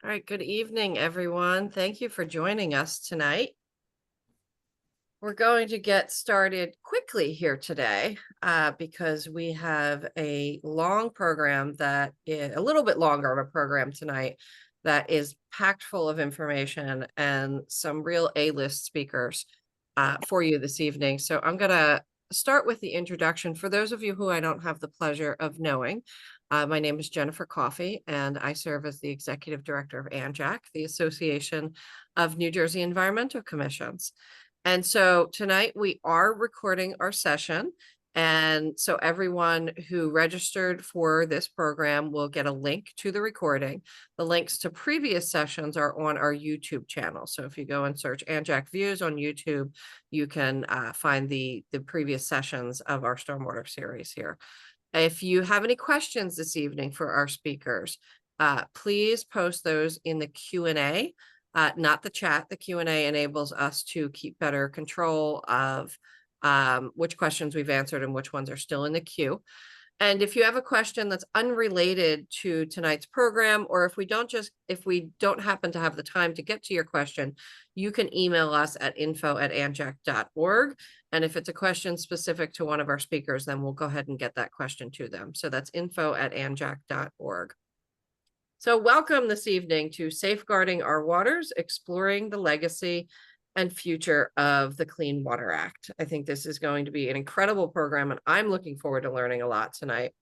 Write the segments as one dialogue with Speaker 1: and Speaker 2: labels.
Speaker 1: All right, good evening, everyone. Thank you for joining us tonight. We're going to get started quickly here today because we have a long program that is a little bit longer of a program tonight that is packed full of information and some real A-list speakers for you this evening. So I'm going to start with the introduction. For those of you who I don't have the pleasure of knowing, my name is Jennifer Coffey, and I serve as the Executive Director of ANJAC, the Association of New Jersey Environmental Commissions. And so tonight we are recording our session. And so everyone who registered for this program will get a link to the recording. The links to previous sessions are on our YouTube channel. So if you go and search ANJAC Views on YouTube, you can find the previous sessions of our stormwater series here. If you have any questions this evening for our speakers, please post those in the Q&A. Not the chat. The Q&A enables us to keep better control of which questions we've answered and which ones are still in the queue. And if you have a question that's unrelated to tonight's program, or if we don't happen to have the time to get to your question, you can email us at info@anjac.org. And if it's a question specific to one of our speakers, then we'll go ahead and get that question to them. So that's info@anjac.org. So welcome this evening to Safeguarding Our Waters, Exploring the Legacy and Future of the Clean Water Act. I think this is going to be an incredible program, and I'm looking forward to learning a lot tonight.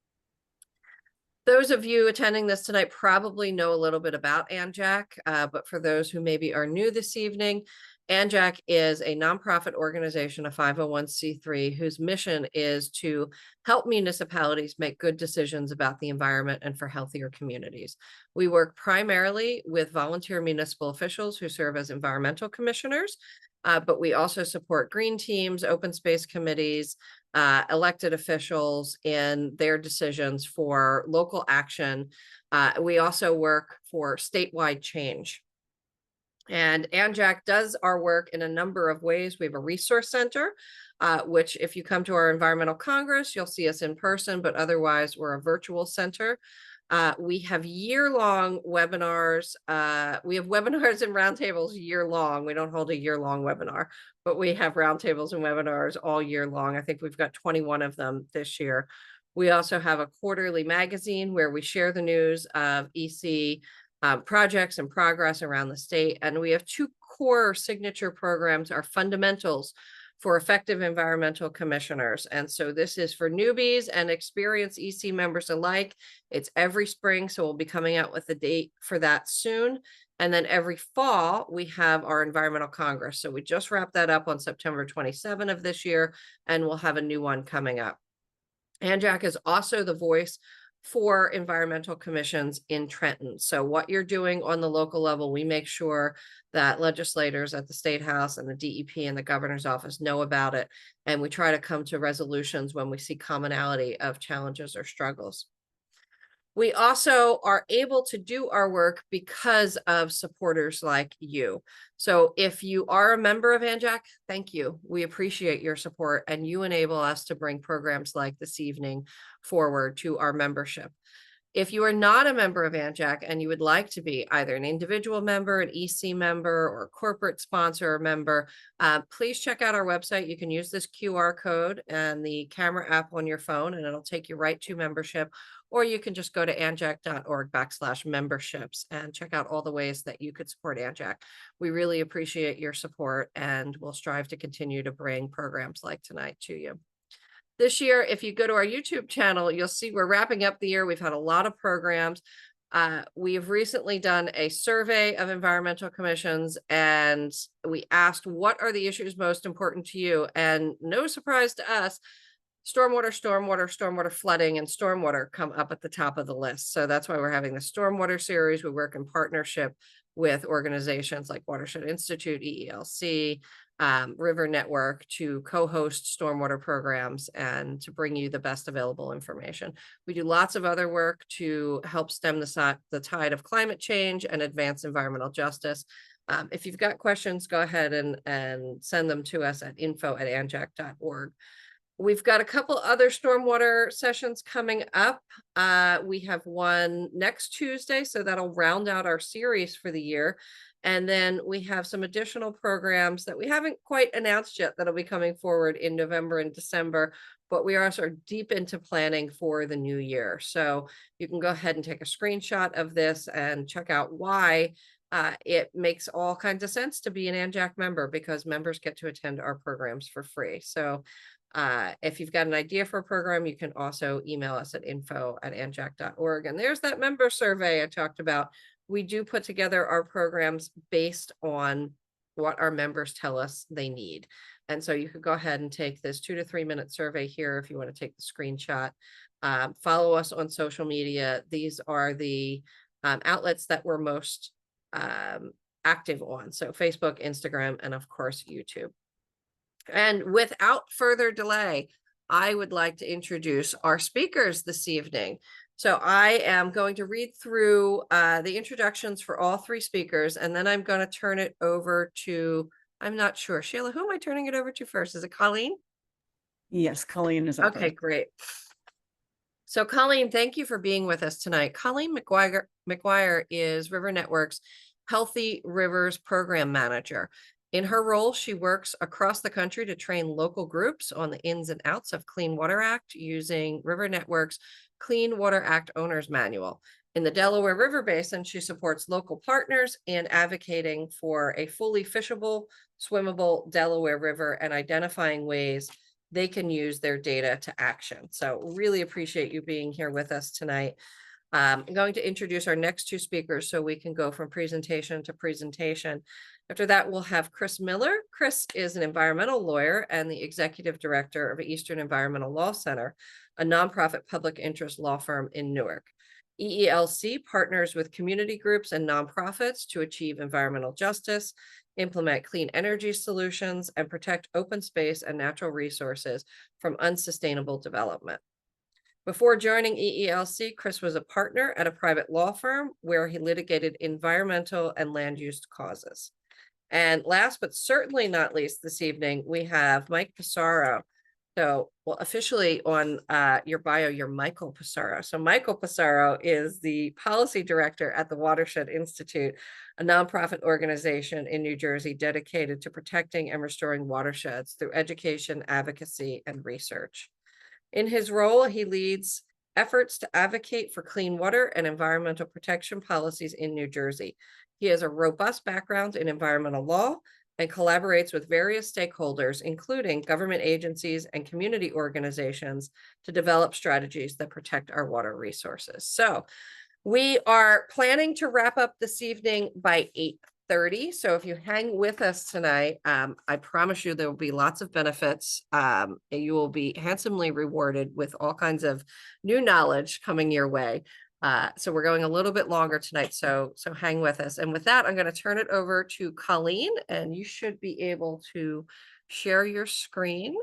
Speaker 1: Those of you attending this tonight probably know a little bit about ANJAC, but for those who maybe are new this evening, ANJAC is a nonprofit organization, a 501c3, whose mission is to help municipalities make good decisions about the environment and for healthier communities. We work primarily with volunteer municipal officials who serve as environmental commissioners, but we also support green teams, open space committees, elected officials in their decisions for local action. We also work for statewide change. And ANJAC does our work in a number of ways. We have a resource center, which if you come to our environmental congress, you'll see us in person, but otherwise we're a virtual center. We have year-long webinars. We have webinars and roundtables year-long. We don't hold a year-long webinar, but we have roundtables and webinars all year long. I think we've got 21 of them this year. We also have a quarterly magazine where we share the news of EC projects and progress around the state. And we have two core signature programs, our fundamentals for effective environmental commissioners. And so this is for newbies and experienced EC members alike. It's every spring, so we'll be coming out with a date for that soon. And then every fall, we have our environmental congress. So we just wrapped that up on September 27 of this year, and we'll have a new one coming up. ANJAC is also the voice for environmental commissions in Trenton. So what you're doing on the local level, we make sure that legislators at the State House and the DEP and the governor's office know about it. And we try to come to resolutions when we see commonality of challenges or struggles. We also are able to do our work because of supporters like you. So if you are a member of ANJAC, thank you. We appreciate your support, and you enable us to bring programs like this evening forward to our membership. If you are not a member of ANJAC and you would like to be either an individual member, an EC member, or a corporate sponsor or member, please check out our website. You can use this QR code and the camera app on your phone, and it'll take you right to membership. Or you can just go to anjac.org/memberships and check out all the ways that you could support ANJAC. We really appreciate your support, and we'll strive to continue to bring programs like tonight to you. This year, if you go to our YouTube channel, you'll see we're wrapping up the year. We've had a lot of programs. We have recently done a survey of environmental commissions, and we asked, what are the issues most important to you? And no surprise to us, stormwater, flooding, and stormwater come up at the top of the list. So that's why we're having the stormwater series. We work in partnership with organizations like Watershed Institute, EELC, River Network to co-host stormwater programs and to bring you the best available information. We do lots of other work to help stem the tide of climate change and advance environmental justice. If you've got questions, go ahead and send them to us at info@anjac.org. We've got a couple other stormwater sessions coming up. We have one next Tuesday, so that'll round out our series for the year. And then we have some additional programs that we haven't quite announced yet that'll be coming forward in November and December, but we are also deep into planning for the new year. So you can go ahead and take a screenshot of this and check out why it makes all kinds of sense to be an ANJAC member, because members get to attend our programs for free. So if you've got an idea for a program, you can also email us at info@anjac.org. And there's that member survey I talked about. We do put together our programs based on what our members tell us they need. And so you could go ahead and take this 2 to 3 minute survey here if you want to take the screenshot. Follow us on social media. These are the outlets that we're most active on. So Facebook, Instagram, and of course, YouTube. And without further delay, I would like to introduce our speakers this evening. So I am going to read through the introductions for all three speakers, and then I'm going to turn it over to, I'm not sure, Sheila, who am I turning it over to first? Is it Colleen?
Speaker 2: Yes, Colleen is up
Speaker 1: Okay,
Speaker 2: first.
Speaker 1: great. So Colleen, thank you for being with us tonight. Colleen McGuire is River Network's Healthy Rivers Program Manager. In her role, she works across the country to train local groups on the ins and outs of Clean Water Act using River Network's Clean Water Act Owner's Manual. In the Delaware River Basin, she supports local partners in advocating for a fully fishable, swimmable Delaware River and identifying ways they can use their data to action. So really appreciate you being here with us tonight. I'm going to introduce our next two speakers so we can go from presentation to presentation. After that, we'll have Chris Miller. Chris is an environmental lawyer and the executive director of Eastern Environmental Law Center, a nonprofit public interest law firm in Newark. EELC partners with community groups and nonprofits to achieve environmental justice, implement clean energy solutions, and protect open space and natural resources from unsustainable development. Before joining EELC, Chris was a partner at a private law firm where he litigated environmental and land use causes. And last but certainly not least this evening, we have Mike Pissarro. So, well, officially on your bio, you're Michael Pissarro. So Michael Pissarro is the policy director at the Watershed Institute, a nonprofit organization in New Jersey dedicated to protecting and restoring watersheds through education, advocacy, and research. In his role, he leads efforts to advocate for clean water and environmental protection policies in New Jersey. He has a robust background in environmental law and collaborates with various stakeholders, including government agencies and community organizations, to develop strategies that protect our water resources. So we are planning to wrap up this evening by 8:30. So if you hang with us tonight, I promise you there will be lots of benefits. And you will be handsomely rewarded with all kinds of new knowledge coming your way. So we're going a little bit longer tonight, so hang with us. And with that, I'm going to turn it over to Colleen, and you should be able to share your screen.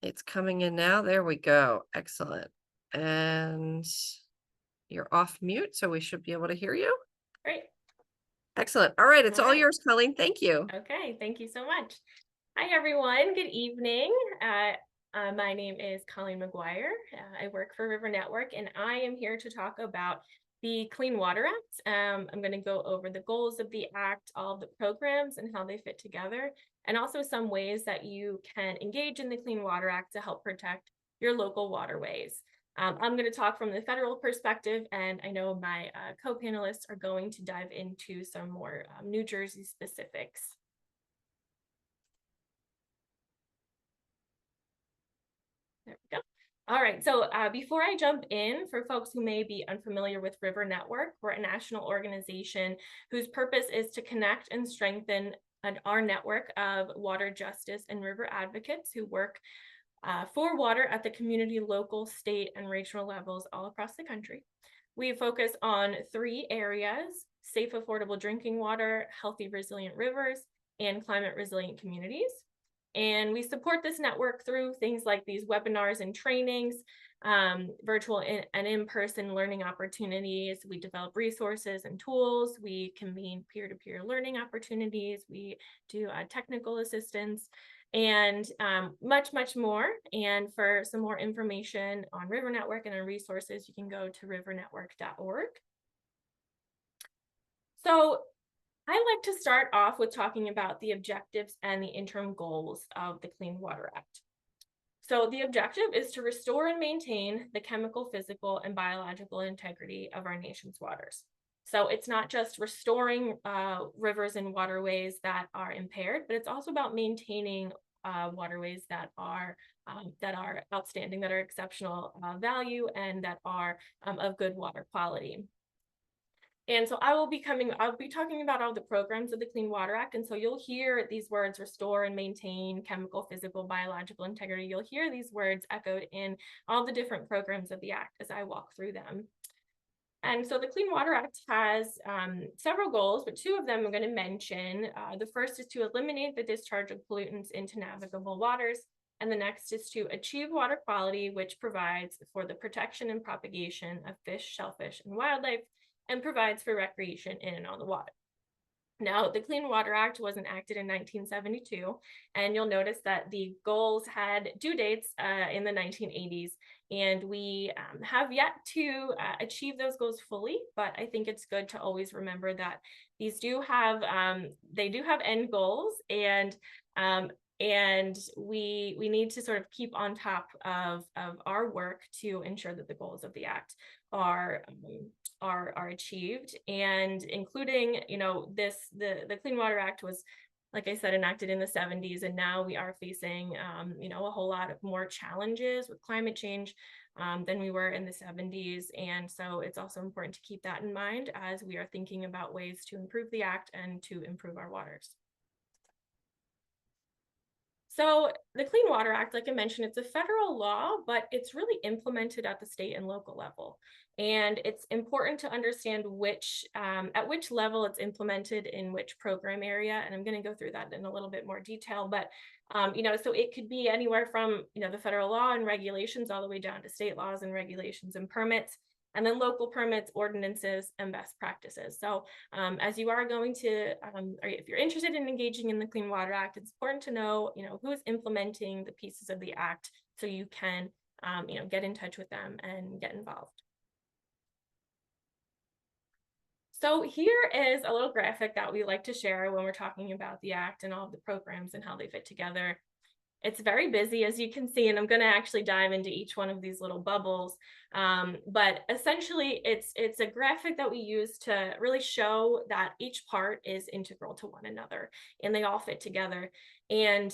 Speaker 1: It's coming in now. There we go. Excellent. And you're off mute, so we should be able to hear you.
Speaker 3: Great.
Speaker 1: Excellent. All right, it's all
Speaker 3: right.
Speaker 1: yours, Colleen. Thank you.
Speaker 3: Okay, thank you so much. Hi, everyone. Good evening. My name is Colleen McGuire. I work for River Network, and I am here to talk about the Clean Water Act. I'm going to go over the goals of the Act, all of the programs and how they fit together, and also some ways that you can engage in the Clean Water Act to help protect your local waterways. I'm going to talk from the federal perspective, and I know my co-panelists are going to dive into some more New Jersey specifics. There we go. All right, so before I jump in, for folks who may be unfamiliar with River Network, we're a national organization whose purpose is to connect and strengthen our network of water justice and river advocates who work for water at the community, local, state, and regional levels all across the country. We focus on 3 areas: safe, affordable drinking water, healthy, resilient rivers, and climate resilient communities. And we support this network through things like these webinars and trainings, virtual and in-person learning opportunities. We develop resources and tools. We convene peer-to-peer learning opportunities. We do technical assistance and much, much more. And for some more information on River Network and our resources, you can go to rivernetwork.org. So I like to start off with talking about the objectives and the interim goals of the Clean Water Act. So the objective is to restore and maintain the chemical, physical, and biological integrity of our nation's waters. So it's not just restoring rivers and waterways that are impaired, but it's also about maintaining waterways that are outstanding, that are exceptional value, and that are of good water quality. And so I'll be talking about all the programs of the Clean Water Act. And so you'll hear these words: restore and maintain chemical, physical, biological integrity. You'll hear these words echoed in all the different programs of the Act as I walk through them. And so the Clean Water Act has several goals, but two of them I'm going to mention. The first is to eliminate the discharge of pollutants into navigable waters. And the next is to achieve water quality, which provides for the protection and propagation of fish, shellfish, and wildlife, and provides for recreation in and on the water. Now, the Clean Water Act was enacted in 1972, and you'll notice that the goals had due dates in the 1980s, and we have yet to achieve those goals fully, but I think it's good to always remember that these do have, they do have end goals, and we need to sort of keep on top of our work to ensure that the goals of the Act are achieved, and including, you know, the Clean Water Act was, like I said, enacted in the 70s, and now we are facing, you know, a whole lot of more challenges with climate change than we were in the 70s. And so it's also important to keep that in mind as we are thinking about ways to improve the Act and to improve our waters. So the Clean Water Act, like I mentioned, it's a federal law, but it's really implemented at the state and local level. And it's important to understand at which level it's implemented in which program area. And I'm going to go through that in a little bit more detail. But, you know, so it could be anywhere from, you know, the federal law and regulations all the way down to state laws and regulations and permits, and then local permits, ordinances, and best practices. So as you are going to, or if you're interested in engaging in the Clean Water Act, it's important to know, you know, who is implementing the pieces of the Act so you can, you know, get in touch with them and get involved. So here is a little graphic that we like to share when we're talking about the Act and all of the programs and how they fit together. It's very busy, as you can see, and I'm going to actually dive into each one of these little bubbles. But essentially, it's a graphic that we use to really show that each part is integral to one another, and they all fit together. And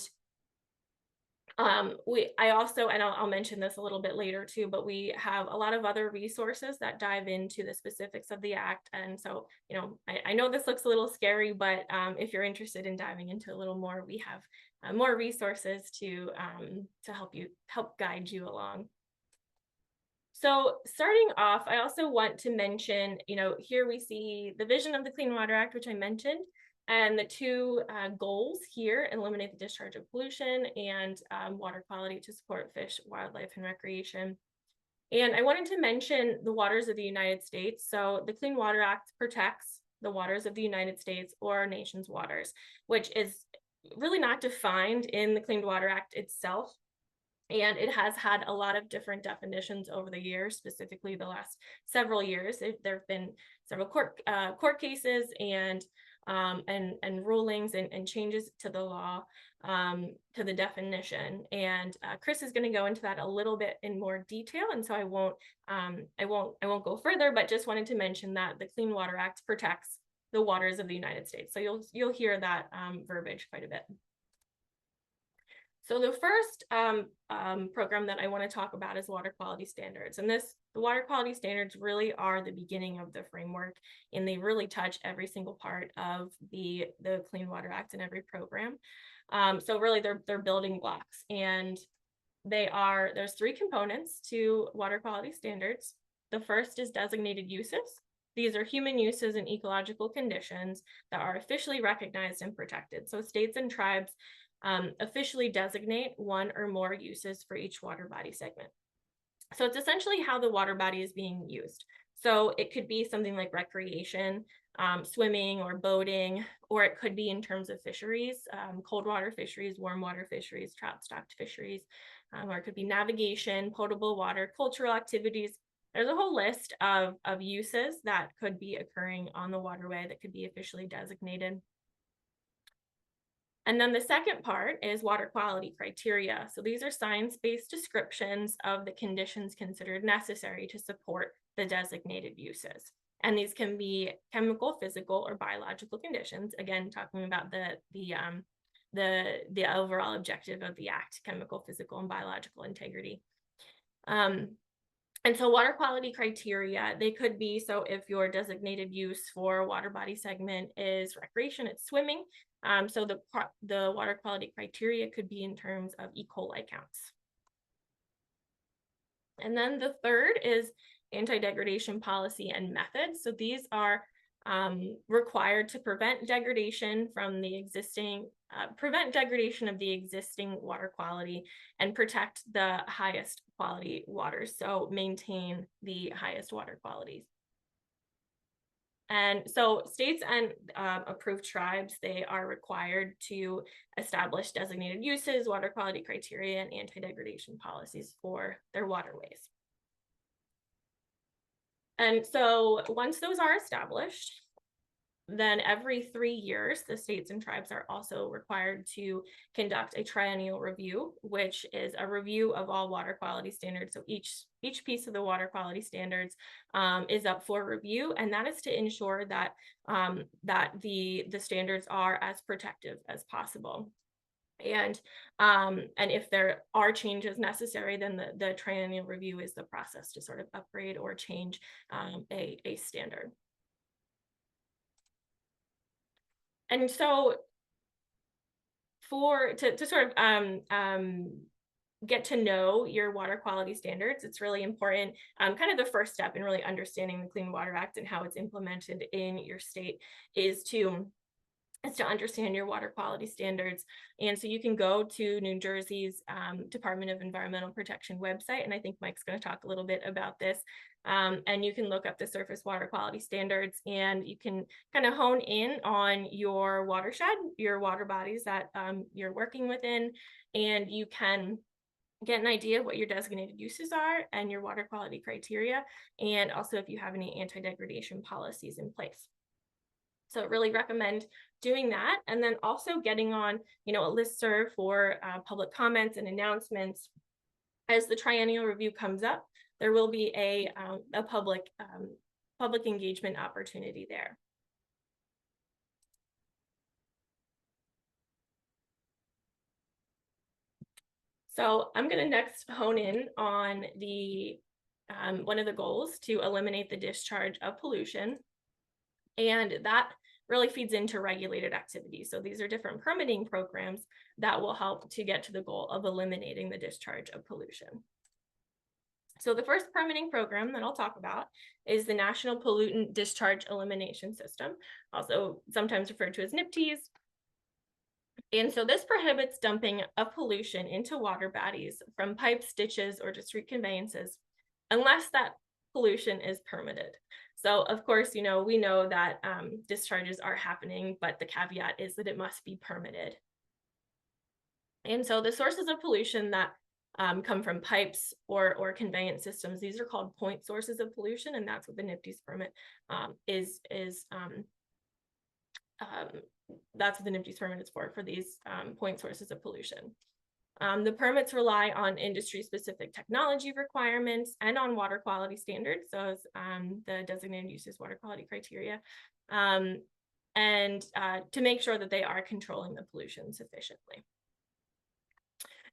Speaker 3: I also, and I'll mention this a little bit later too, but we have a lot of other resources that dive into the specifics of the Act. And so, you know, I know this looks a little scary, but if you're interested in diving into a little more, we have more resources to help guide you along. So starting off, I also want to mention, you know, here we see the vision of the Clean Water Act, which I mentioned, and the two goals here: eliminate the discharge of pollution and water quality to support fish, wildlife, and recreation. And I wanted to mention the waters of the United States. So the Clean Water Act protects the waters of the United States, or our nation's waters, which is really not defined in the Clean Water Act itself. And it has had a lot of different definitions over the years, specifically the last several years. There have been several court cases and rulings and changes to the law, to the definition. And Chris is going to go into that a little bit in more detail, and so I won't go further, but just wanted to mention that the Clean Water Act protects the waters of the United States. So you'll hear that verbiage quite a bit. So the first program that I want to talk about is water quality standards. And the water quality standards really are the beginning of the framework, and they really touch every single part of the Clean Water Act in every program. So really they're building blocks, and there's three components to water quality standards. The first is designated uses. These are human uses and ecological conditions that are officially recognized and protected. So states and tribes officially designate one or more uses for each water body segment. So it's essentially how the water body is being used. So it could be something like recreation, swimming or boating, or it could be in terms of fisheries, cold water fisheries, warm water fisheries, trout stocked fisheries, or it could be navigation, potable water, cultural activities. There's a whole list of uses that could be occurring on the waterway that could be officially designated. And then the second part is water quality criteria. So these are science-based descriptions of the conditions considered necessary to support the designated uses. And these can be chemical, physical, or biological conditions. Again, talking about the overall objective of the act: chemical, physical, and biological integrity. And so water quality criteria, they could be, so if your designated use for water body segment is recreation, it's swimming. So the water quality criteria could be in terms of E. coli counts. And then the third is anti-degradation policy and methods. So these are required to prevent degradation from the existing, prevent degradation of the existing water quality and protect the highest quality waters. So maintain the highest water qualities. And so states and approved tribes, they are required to establish designated uses, water quality criteria, and anti-degradation policies for their waterways. And so once those are established, then every 3 years, the states and tribes are also required to conduct a triennial review, which is a review of all water quality standards. So each piece of the water quality standards is up for review, and that is to ensure that the standards are as protective as possible. And if there are changes necessary, then the triennial review is the process to sort of upgrade or change a standard. And so to sort of get to know your water quality standards, it's really important. Kind of the first step in really understanding the Clean Water Act and how it's implemented in your state is to understand your water quality standards. And so you can go to New Jersey's Department of Environmental Protection website, and I think Mike's going to talk a little bit about this. And you can look up the surface water quality standards, and you can kind of hone in on your watershed, your water bodies that you're working within, and you can get an idea of what your designated uses are and your water quality criteria, and also if you have any anti-degradation policies in place. So I really recommend doing that, and then also getting on, a listserv for public comments and announcements. As the triennial review comes up, there will be a public engagement opportunity there. So I'm going to next hone in on the one of the goals to eliminate the discharge of pollution, and that really feeds into regulated activities. So these are different permitting programs that will help to get to the goal of eliminating the discharge of pollution. So the first permitting program that I'll talk about is the National Pollutant Discharge Elimination System, also sometimes referred to as NPDES. And so this prohibits dumping of pollution into water bodies from pipes, ditches, or discrete conveyances, unless that pollution is permitted. So of course, we know that discharges are happening, but the caveat is that it must be permitted. And so the sources of pollution that come from pipes or conveyance systems, these are called point sources of pollution, and that's what the NPDES permit that's what the NPDES permit is for these point sources of pollution. The permits rely on industry-specific technology requirements and on water quality standards, so the designated uses water quality criteria, and to make sure that they are controlling the pollution sufficiently.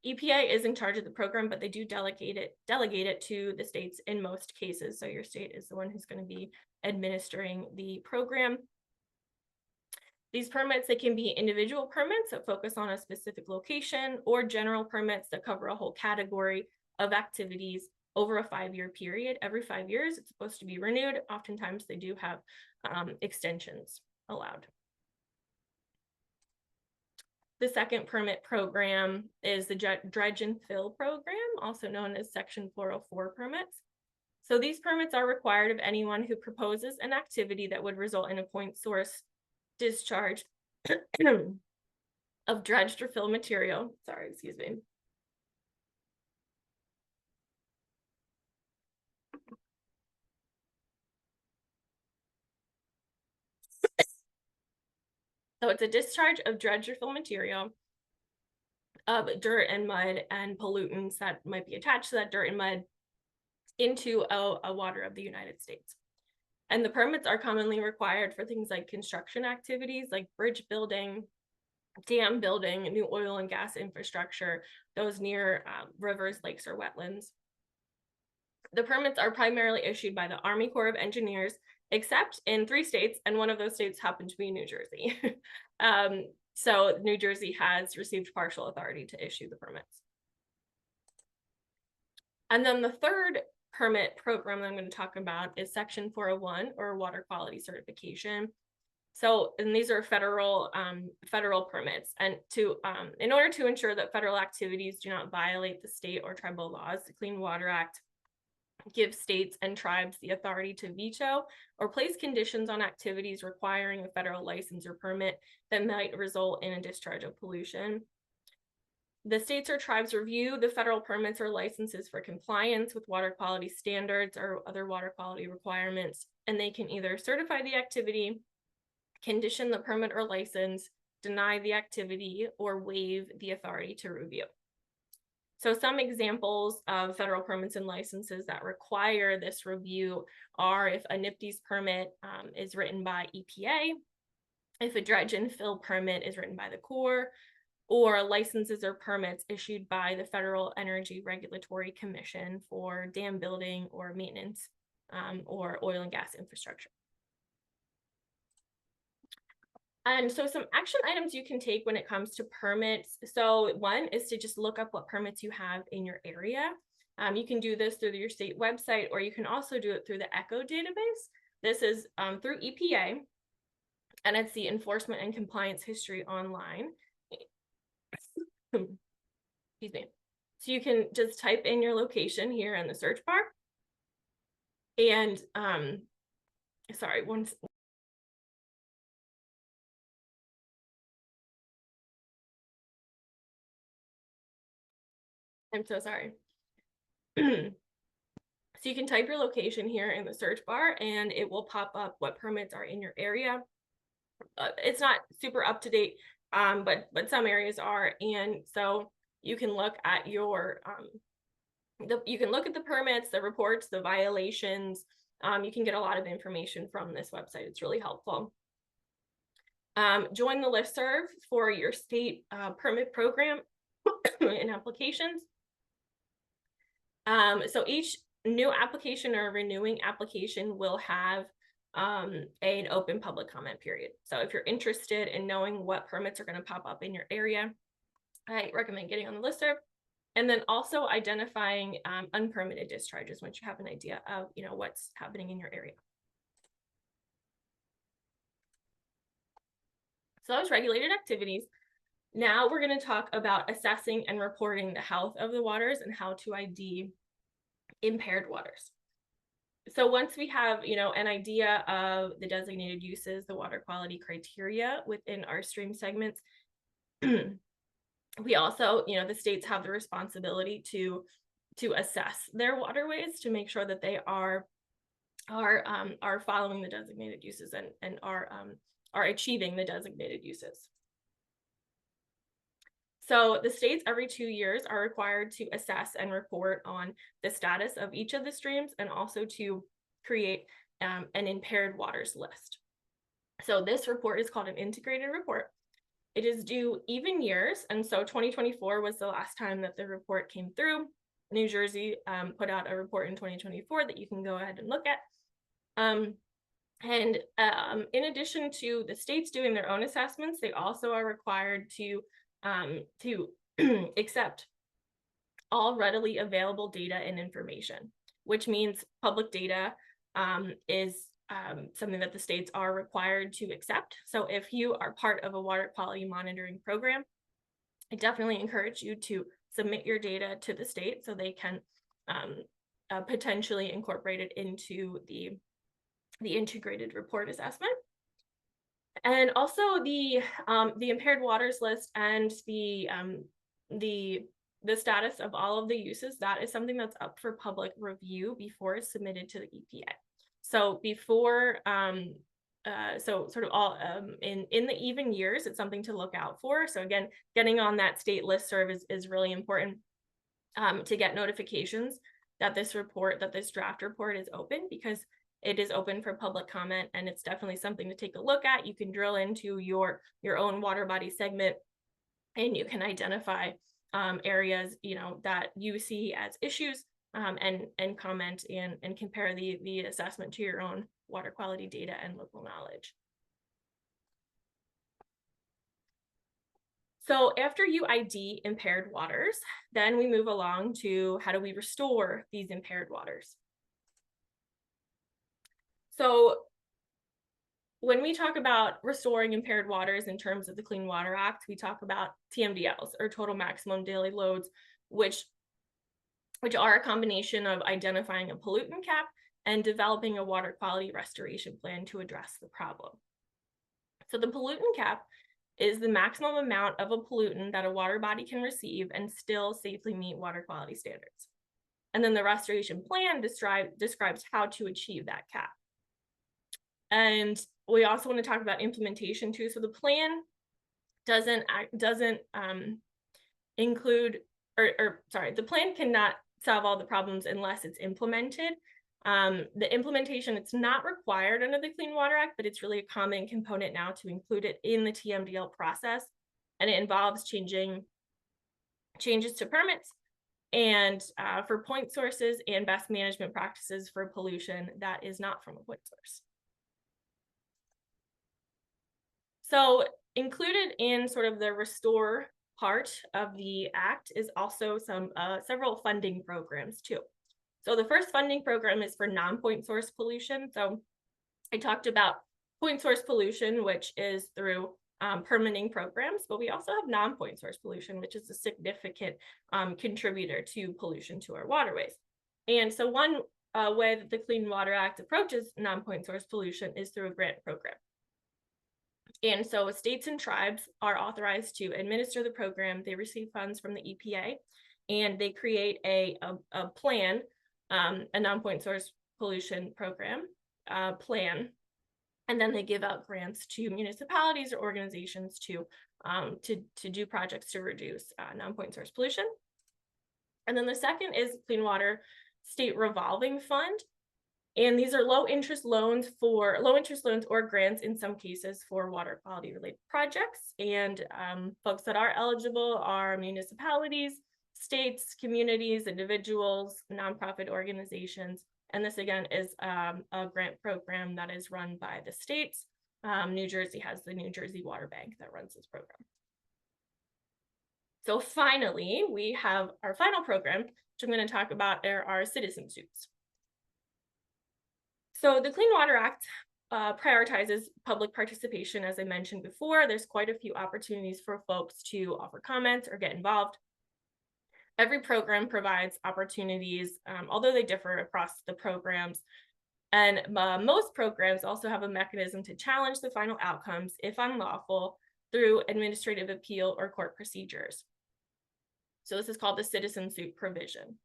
Speaker 3: EPA is in charge of the program, but they do delegate it to the states in most cases. So your state is the one who's going to be administering the program. These permits, they can be individual permits that focus on a specific location, or general permits that cover a whole category of activities over a 5-year period. Every 5 years, it's supposed to be renewed. Oftentimes, they do have extensions allowed. The second permit program is the dredge and fill program, also known as Section 404 permits. So these permits are required of anyone who proposes an activity that would result in a point source discharge of dredged or fill material. Sorry, excuse me. So it's a discharge of dredged or fill material of dirt and mud and pollutants that might be attached to that dirt and mud into a water of the United States. And the permits are commonly required for things like construction activities, like bridge building, dam building, new oil and gas infrastructure, those near rivers, lakes, or wetlands. The permits are primarily issued by the Army Corps of Engineers, except in 3 states, and one of those states happened to be New Jersey. So New Jersey has received partial authority to issue the permits. And then the third permit program that I'm going to talk about is Section 401, or water quality certification. So, and these are federal permits, and in order to ensure that federal activities do not violate the state or tribal laws, the Clean Water Act gives states and tribes the authority to veto or place conditions on activities requiring a federal license or permit that might result in a discharge of pollution. The states or tribes review the federal permits or licenses for compliance with water quality standards or other water quality requirements, and they can either certify the activity, condition the permit or license, deny the activity, or waive the authority to review. So some examples of federal permits and licenses that require this review are if a NPDES permit is written by EPA, if a dredge and fill permit is written by the Corps, or licenses or permits issued by the Federal Energy Regulatory Commission for dam building or maintenance or oil and gas infrastructure. And so some action items you can take when it comes to permits. So one is to just look up what permits you have in your area. You can do this through your state website, or you can also do it through the ECHO database. This is through EPA, and it's the Enforcement and Compliance History Online. Excuse me. So you can just type in your location here in the search bar. And sorry, I'm so sorry. So you can type your location here in the search bar and it will pop up what permits are in your area. It's not super up to date, but some areas are. And so you can look at your, you can look at the permits, the reports, the violations. You can get a lot of information from this website. It's really helpful. Join the listserv for your state permit program and applications. So each new application or renewing application will have an open public comment period. So if you're interested in knowing what permits are going to pop up in your area, I recommend getting on the listserv, and then also identifying unpermitted discharges once you have an idea of what's happening in your area. So those regulated activities. Now we're going to talk about assessing and reporting the health of the waters and how to ID impaired waters. So once we have, an idea of the designated uses, the water quality criteria within our stream segments, we also, the states have the responsibility to assess their waterways to make sure that they are following the designated uses and are achieving the designated uses. So the states every 2 years are required to assess and report on the status of each of the streams, and also to create an impaired waters list. So this report is called an integrated report. It is due even years, and so 2024 was the last time that the report came through. New Jersey put out a report in 2024 that you can go ahead and look at. In addition to the states doing their own assessments, they also are required to accept all readily available data and information, which means public data is something that the states are required to accept. So if you are part of a water quality monitoring program, I definitely encourage you to submit your data to the state so they can potentially incorporate it into the integrated report assessment. And also the impaired waters list and the status of all of the uses, that is something that's up for public review before it's submitted to the EPA. So before so sort of all in the even years, it's something to look out for. So again, getting on that state listserv is really important to get notifications that this draft report is open, because it is open for public comment, and it's definitely something to take a look at. You can drill into your own water body segment, and you can identify areas, you know, that you see as issues, and comment and compare the assessment to your own water quality data and local knowledge. So after you ID impaired waters, then we move along to how do we restore these impaired waters. So when we talk about restoring impaired waters in terms of the Clean Water Act, we talk about TMDLs, or total maximum daily loads, which are a combination of identifying a pollutant cap and developing a water quality restoration plan to address the problem. So the pollutant cap is the maximum amount of a pollutant that a water body can receive and still safely meet water quality standards. And then the restoration plan describes how to achieve that cap. And we also want to talk about implementation too. So the plan doesn't include, the plan cannot solve all the problems unless it's implemented. The implementation, it's not required under the Clean Water Act, but it's really a common component now to include it in the TMDL process. And it involves changes to permits and for point sources and best management practices for pollution that is not from a point source. So included in sort of the restore part of the act is also several funding programs too. So the first funding program is for non-point source pollution. So I talked about point source pollution, which is through permitting programs, but we also have non-point source pollution, which is a significant contributor to pollution to our waterways. And so one way that the Clean Water Act approaches non-point source pollution is through a grant program. And so states and tribes are authorized to administer the program. They receive funds from the EPA, and they create a plan, a non-point source pollution program plan. And then they give out grants to municipalities or organizations to do projects to reduce non-point source pollution. And then the second is Clean Water State Revolving Fund. And these are low interest loans or grants in some cases for water quality related projects. And folks that are eligible are municipalities, states, communities, individuals, nonprofit organizations. And this again is a grant program that is run by the states. New Jersey has the New Jersey Water Bank that runs this program. So finally, we have our final program, which I'm going to talk about, are our citizen suits. So the Clean Water Act prioritizes public participation. As I mentioned before, there's quite a few opportunities for folks to offer comments or get involved. Every program provides opportunities, although they differ across the programs. And most programs also have a mechanism to challenge the final outcomes, if unlawful, through administrative appeal or court procedures. So this is called the citizen suit provision.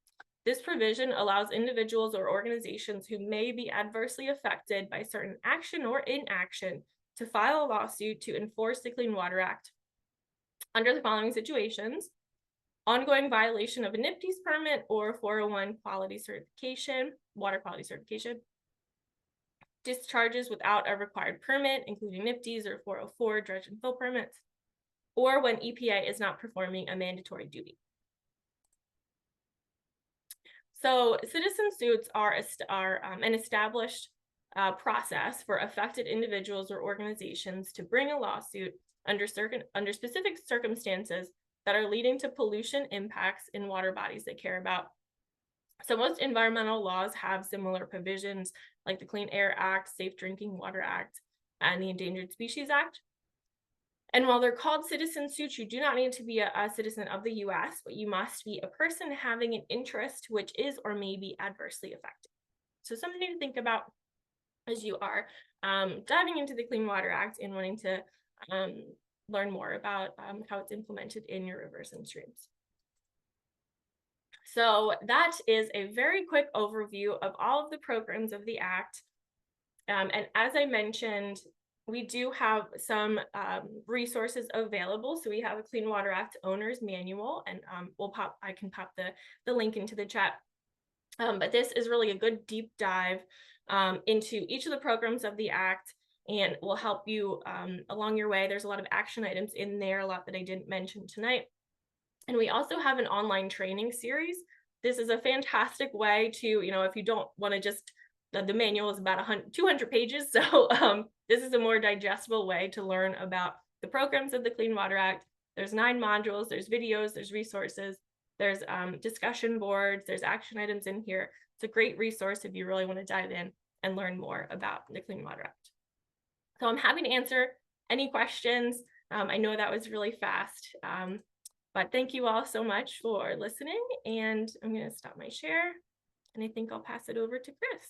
Speaker 3: This provision allows individuals or organizations who may be adversely affected by certain action or inaction to file a lawsuit to enforce the Clean Water Act under the following situations: ongoing violation of a NPDES permit or 401 quality certification, water quality certification, discharges without a required permit, including NPDES or 404 dredge and fill permits, or when EPA is not performing a mandatory duty. So citizen suits are an established process for affected individuals or organizations to bring a lawsuit under specific circumstances that are leading to pollution impacts in water bodies they care about. So most environmental laws have similar provisions, like the Clean Air Act, Safe Drinking Water Act, and the Endangered Species Act. And while they're called citizen suits, you do not need to be a citizen of the US, but you must be a person having an interest which is or may be adversely affected. So something to think about as you are diving into the Clean Water Act and wanting to learn more about how it's implemented in your rivers and streams. So that is a very quick overview of all of the programs of the Act. And as I mentioned, we do have some resources available. So we have a Clean Water Act Owner's Manual, and I can pop the link into the chat. But this is really a good deep dive into each of the programs of the Act, and will help you along your way. There's a lot of action items in there, a lot that I didn't mention tonight. And we also have an online training series. This is a fantastic way to, if you don't want to just, the manual is about 200 pages. So this is a more digestible way to learn about the programs of the Clean Water Act. There's 9 modules, there's videos, there's resources, there's discussion boards, there's action items in here. It's a great resource if you really want to dive in and learn more about the Clean Water Act. So I'm happy to answer any questions. I know that was really fast. But thank you all so much for listening, and I'm going to stop my share, and I think I'll pass it over to Chris.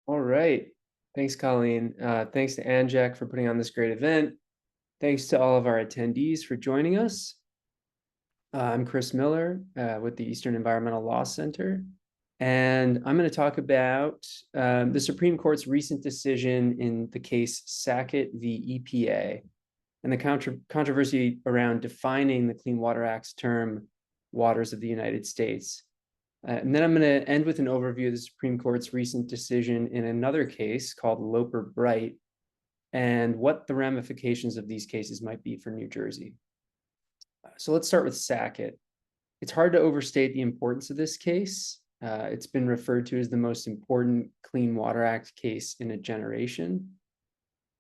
Speaker 4: All right. Thanks, Colleen. Thanks to ANJAC for putting on this great event. Thanks to all of our attendees for joining us. I'm Chris Miller with the Eastern Environmental Law Center, and I'm going to talk about the Supreme Court's recent decision in the case Sackett v. EPA and the controversy around defining the Clean Water Act's term, waters of the United States. And then I'm going to end with an overview of the Supreme Court's recent decision in another case called Loper-Bright and what the ramifications of these cases might be for New Jersey. So let's start with Sackett. It's hard to overstate the importance of this case. It's been referred to as the most important Clean Water Act case in a generation.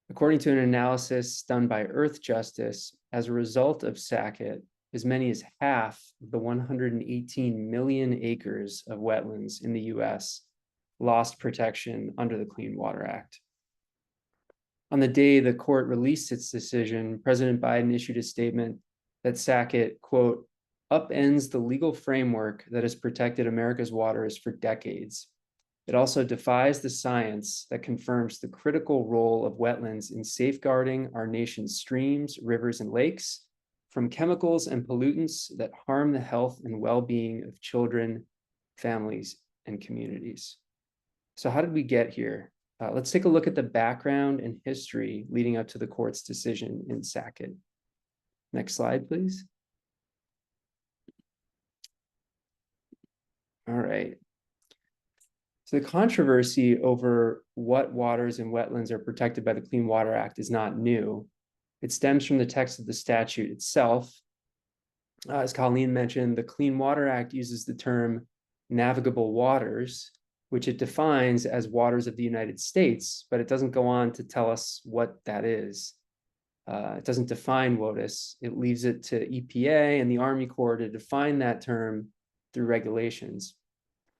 Speaker 4: According to an analysis done by Earthjustice, as a result of Sackett, as many as half of the 118 million acres of wetlands in the US lost protection under the Clean Water Act. On the day the court released its decision, President Biden issued a statement that Sackett, quote, upends the legal framework that has protected America's waters for decades. It also defies the science that confirms the critical role of wetlands in safeguarding our nation's streams, rivers, and lakes from chemicals and pollutants that harm the health and well-being of children, families, and communities. So how did we get here? Let's take a look at the background and history leading up to the court's decision in Sackett. Next slide, please. All right. So the controversy over what waters and wetlands are protected by the Clean Water Act is not new. It stems from the text of the statute itself. As Colleen mentioned, the Clean Water Act uses the term navigable waters, which it defines as waters of the United States, but it doesn't go on to tell us what that is. It doesn't define WOTUS. It leaves it to EPA and the Army Corps to define that term through regulations.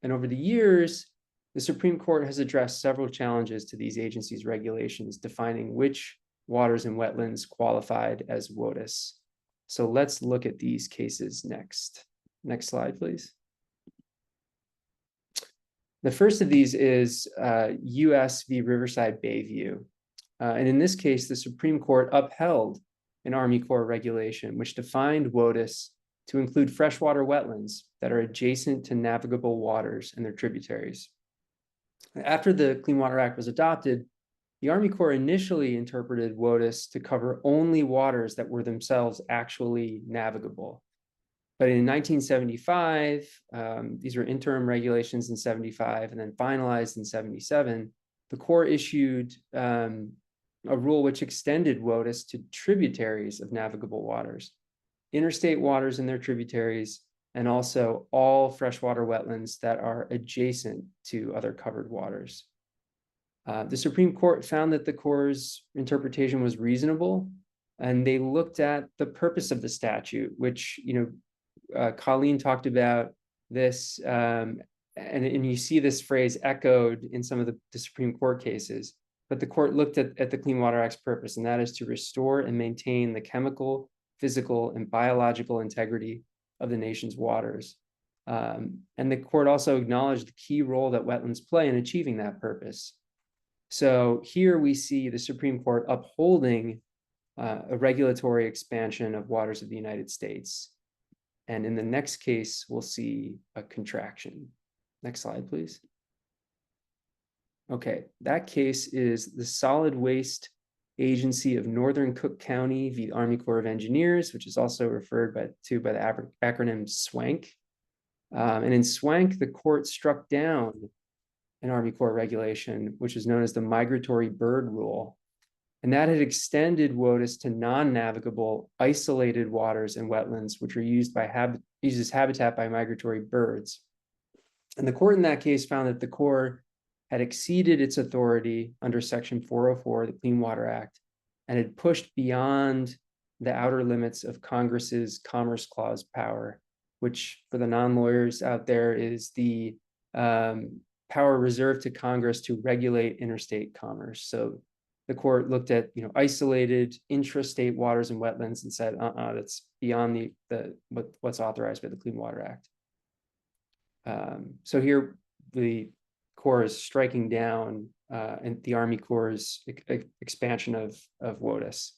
Speaker 4: And over the years, the Supreme Court has addressed several challenges to these agencies' regulations defining which waters and wetlands qualified as WOTUS. So let's look at these cases next. Next slide, please. The first of these is US v. Riverside Bayview. And in this case, the Supreme Court upheld an Army Corps regulation which defined WOTUS to include freshwater wetlands that are adjacent to navigable waters and their tributaries. After the Clean Water Act was adopted, the Army Corps initially interpreted WOTUS to cover only waters that were themselves actually navigable. But in 1975, these were interim regulations in 75 and then finalized in 77, the Corps issued a rule which extended WOTUS to tributaries of navigable waters, interstate waters and their tributaries, and also all freshwater wetlands that are adjacent to other covered waters. The Supreme Court found that the Corps' interpretation was reasonable, and they looked at the purpose of the statute, which, Colleen talked about this, and you see this phrase echoed in some of the Supreme Court cases. but the court looked at the Clean Water Act's purpose, and that is to restore and maintain the chemical, physical, and biological integrity of the nation's waters. And the court also acknowledged the key role that wetlands play in achieving that purpose. So here we see the Supreme Court upholding a regulatory expansion of waters of the United States. And in the next case, we'll see a contraction. Next slide, please. Okay, that case is the Solid Waste Agency of Northern Cook County v. Army Corps of Engineers, which is also referred to by the acronym SWANK. And in SWANK, the court struck down an Army Corps regulation, which is known as the Migratory Bird Rule. And that had extended WOTUS to non-navigable, isolated waters and wetlands, which are used as habitat by migratory birds. And the court in that case found that the Corps had exceeded its authority under Section 404 of the Clean Water Act and had pushed beyond the outer limits of Congress's Commerce Clause power, which for the non-lawyers out there is the power reserved to Congress to regulate interstate commerce. So the court looked at isolated intrastate waters and wetlands and said, that's beyond what's authorized by the Clean Water Act. So here the Corps is striking down and the Army Corps' expansion of WOTUS.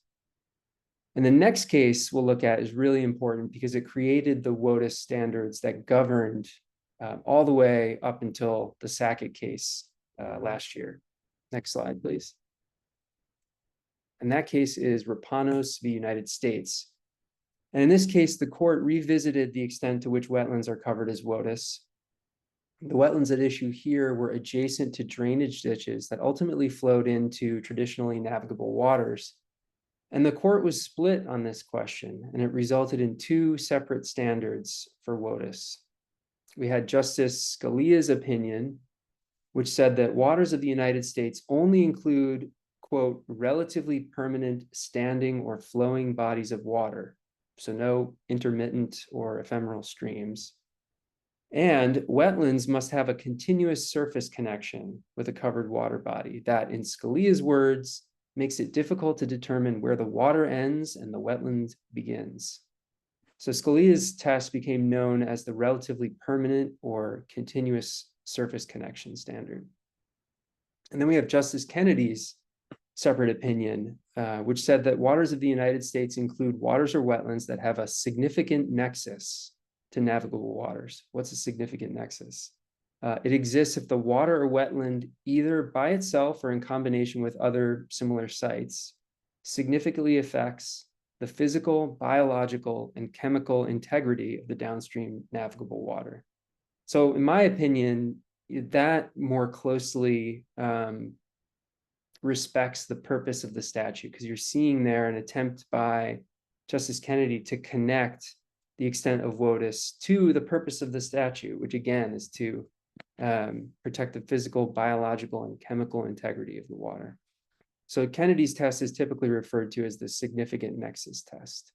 Speaker 4: And the next case we'll look at is really important because it created the WOTUS standards that governed all the way up until the Sackett case last year. Next slide, please. And that case is Rapanos v. United States. And in this case, the court revisited the extent to which wetlands are covered as WOTUS. The wetlands at issue here were adjacent to drainage ditches that ultimately flowed into traditionally navigable waters. And the court was split on this question, and it resulted in two separate standards for WOTUS. We had Justice Scalia's opinion, which said that waters of the United States only include, quote, relatively permanent standing or flowing bodies of water, so no intermittent or ephemeral streams. And wetlands must have a continuous surface connection with a covered water body that, in Scalia's words, makes it difficult to determine where the water ends and the wetland begins. So Scalia's test became known as the relatively permanent or continuous surface connection standard. And then we have Justice Kennedy's separate opinion, which said that waters of the United States include waters or wetlands that have a significant nexus to navigable waters. What's a significant nexus? It exists if the water or wetland, either by itself or in combination with other similar sites, significantly affects the physical, biological, and chemical integrity of the downstream navigable water. So in my opinion, that more closely respects the purpose of the statute, because you're seeing there an attempt by Justice Kennedy to connect the extent of WOTUS to the purpose of the statute, which again is to protect the physical, biological, and chemical integrity of the water. So Kennedy's test is typically referred to as the significant nexus test.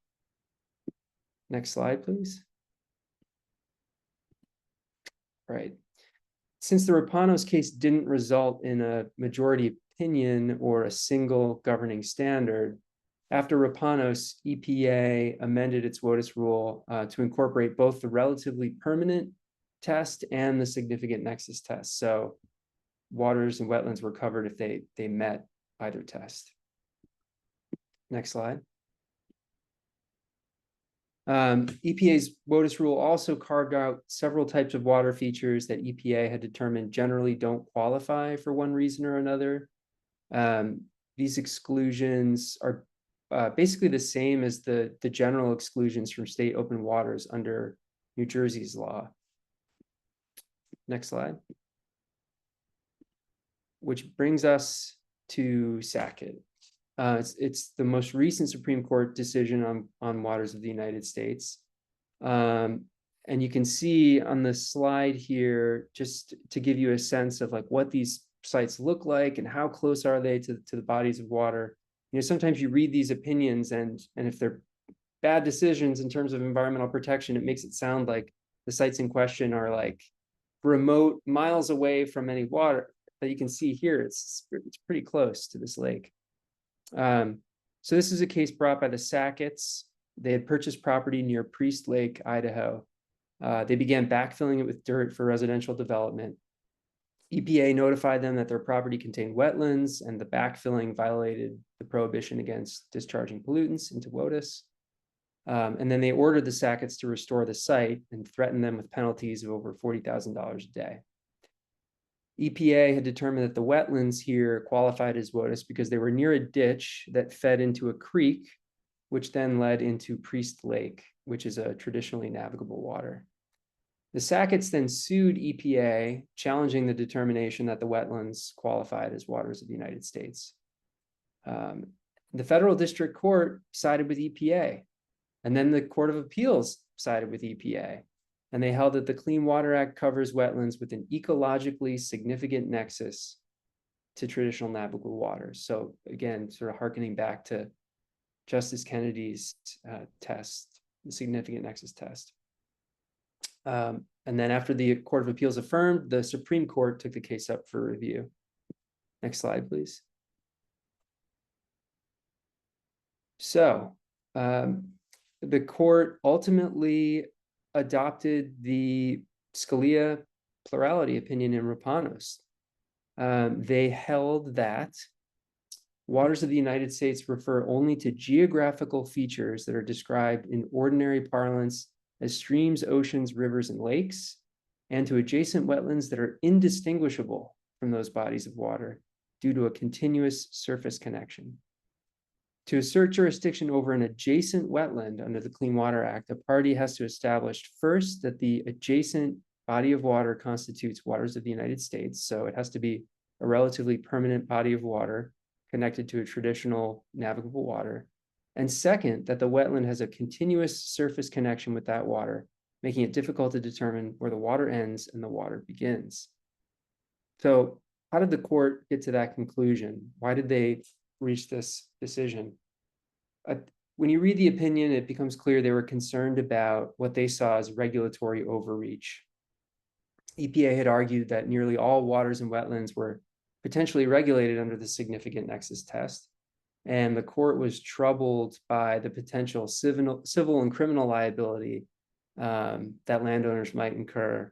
Speaker 4: Next slide, please. Right. Since the Rapanos case didn't result in a majority opinion or a single governing standard, after Rapanos, EPA amended its WOTUS rule to incorporate both the relatively permanent test and the significant nexus test. So waters and wetlands were covered if they met either test. Next slide. EPA's WOTUS rule also carved out several types of water features that EPA had determined generally don't qualify for one reason or another. These exclusions are basically the same as the general exclusions from state open waters under New Jersey's law. Next slide. Which brings us to Sackett. It's the most recent Supreme Court decision on waters of the United States. And you can see on the slide here, just to give you a sense of like what these sites look like and how close are they to the bodies of water. Sometimes you read these opinions and if they're bad decisions in terms of environmental protection, it makes it sound like the sites in question are like remote, miles away from any water, that you can see here, it's pretty close to this lake. So this is a case brought by the Sacketts. They had purchased property near Priest Lake, Idaho. They began backfilling it with dirt for residential development. EPA notified them that their property contained wetlands, and the backfilling violated the prohibition against discharging pollutants into WOTUS. And then they ordered the Sacketts to restore the site and threatened them with penalties of over $40,000 a day. EPA had determined that the wetlands here qualified as WOTUS because they were near a ditch that fed into a creek, which then led into Priest Lake, which is a traditionally navigable water. The Sacketts then sued EPA, challenging the determination that the wetlands qualified as waters of the United States. The federal district court sided with EPA, and then the Court of Appeals sided with EPA, and they held that the Clean Water Act covers wetlands with an ecologically significant nexus to traditional navigable waters. So again, sort of hearkening back to Justice Kennedy's test, the significant nexus test. And then after the Court of Appeals affirmed, the Supreme Court took the case up for review. Next slide, please. So the court ultimately adopted the Scalia plurality opinion in Rapanos. They held that waters of the United States refer only to geographical features that are described in ordinary parlance as streams, oceans, rivers, and lakes, and to adjacent wetlands that are indistinguishable from those bodies of water due to a continuous surface connection. To assert jurisdiction over an adjacent wetland under the Clean Water Act, a party has to establish first that the adjacent body of water constitutes waters of the United States. So it has to be a relatively permanent body of water connected to a traditional navigable water. And second, that the wetland has a continuous surface connection with that water, making it difficult to determine where the water ends and the water begins. So how did the court get to that conclusion? Why did they reach this decision? When you read the opinion, it becomes clear they were concerned about what they saw as regulatory overreach. EPA had argued that nearly all waters and wetlands were potentially regulated under the significant nexus test. And the court was troubled by the potential civil and criminal liability that landowners might incur,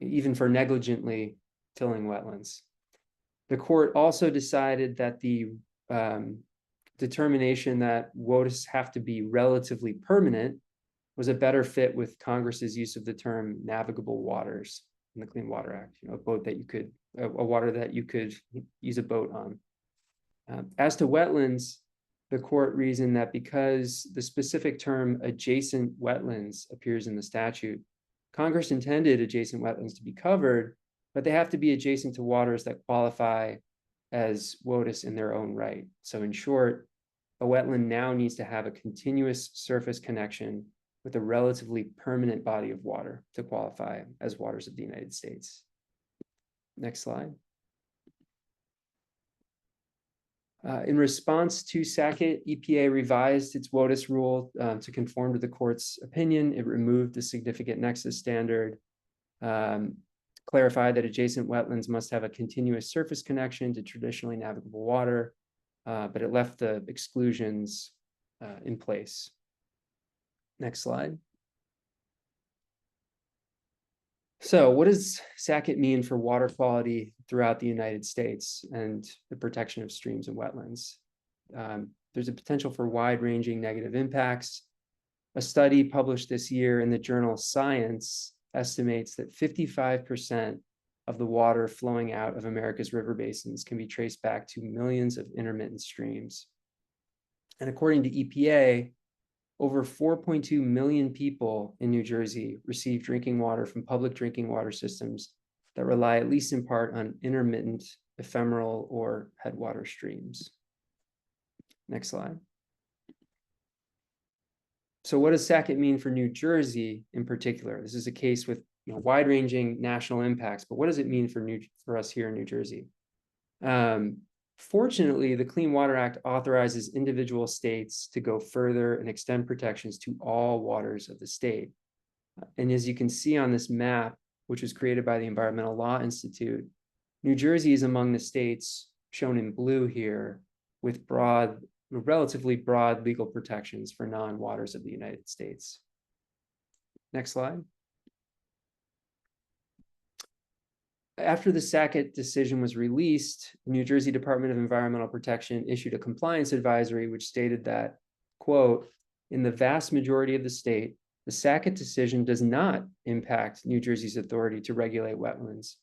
Speaker 4: even for negligently tilling wetlands. The court also decided that the determination that WOTUS have to be relatively permanent was a better fit with Congress's use of the term navigable waters in the Clean Water Act, a boat that you could, a water that you could use a boat on. As to wetlands, the court reasoned that because the specific term adjacent wetlands appears in the statute, Congress intended adjacent wetlands to be covered, but they have to be adjacent to waters that qualify as WOTUS in their own right. So in short, a wetland now needs to have a continuous surface connection with a relatively permanent body of water to qualify as waters of the United States. Next slide. In response to Sackett, EPA revised its WOTUS rule to conform to the court's opinion. It removed the significant nexus standard, clarified that adjacent wetlands must have a continuous surface connection to traditionally navigable water, but it left the exclusions in place. Next slide. So what does Sackett mean for water quality throughout the United States and the protection of streams and wetlands? There's a potential for wide-ranging negative impacts. A study published this year in the journal Science estimates that 55% of the water flowing out of America's river basins can be traced back to millions of intermittent streams. And according to EPA, over 4.2 million people in New Jersey receive drinking water from public drinking water systems that rely at least in part on intermittent, ephemeral, or headwater streams. Next slide. So what does Sackett mean for New Jersey in particular? This is a case with wide-ranging national impacts, but what does it mean for us here in New Jersey? Fortunately, the Clean Water Act authorizes individual states to go further and extend protections to all waters of the state. And as you can see on this map, which was created by the Environmental Law Institute, New Jersey is among the states shown in blue here with relatively broad legal protections for non-waters of the United States. Next slide. After the Sackett decision was released, the New Jersey Department of Environmental Protection issued a compliance advisory which stated that, quote, in the vast majority of the state, the Sackett decision does not impact New Jersey's authority to regulate wetlands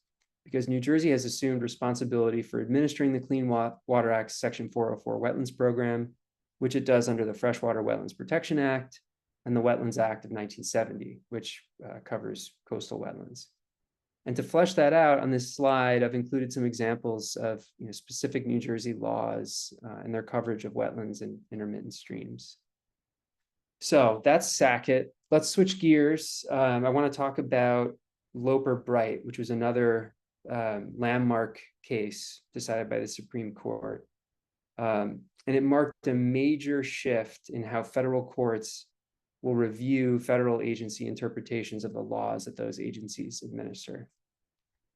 Speaker 4: because New Jersey has assumed responsibility for administering the Clean Water Act's Section 404 Wetlands Program, which it does under the Freshwater Wetlands Protection Act and the Wetlands Act of 1970, which covers coastal wetlands. And to flesh that out on this slide, I've included some examples of specific New Jersey laws and their coverage of wetlands and intermittent streams. So that's Sackett. Let's switch gears. I want to talk about Loper-Bright, which was another landmark case decided by the Supreme Court. And it marked a major shift in how federal courts will review federal agency interpretations of the laws that those agencies administer.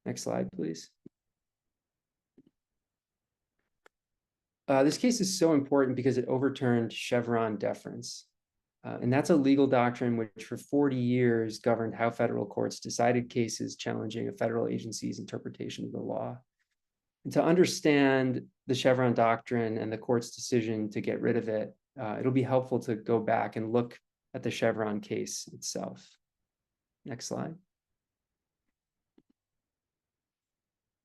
Speaker 4: Next slide, please. This case is so important because it overturned Chevron deference. And that's a legal doctrine which for 40 years governed how federal courts decided cases challenging a federal agency's interpretation of the law. And to understand the Chevron doctrine and the court's decision to get rid of it, it'll be helpful to go back and look at the Chevron case itself. Next slide.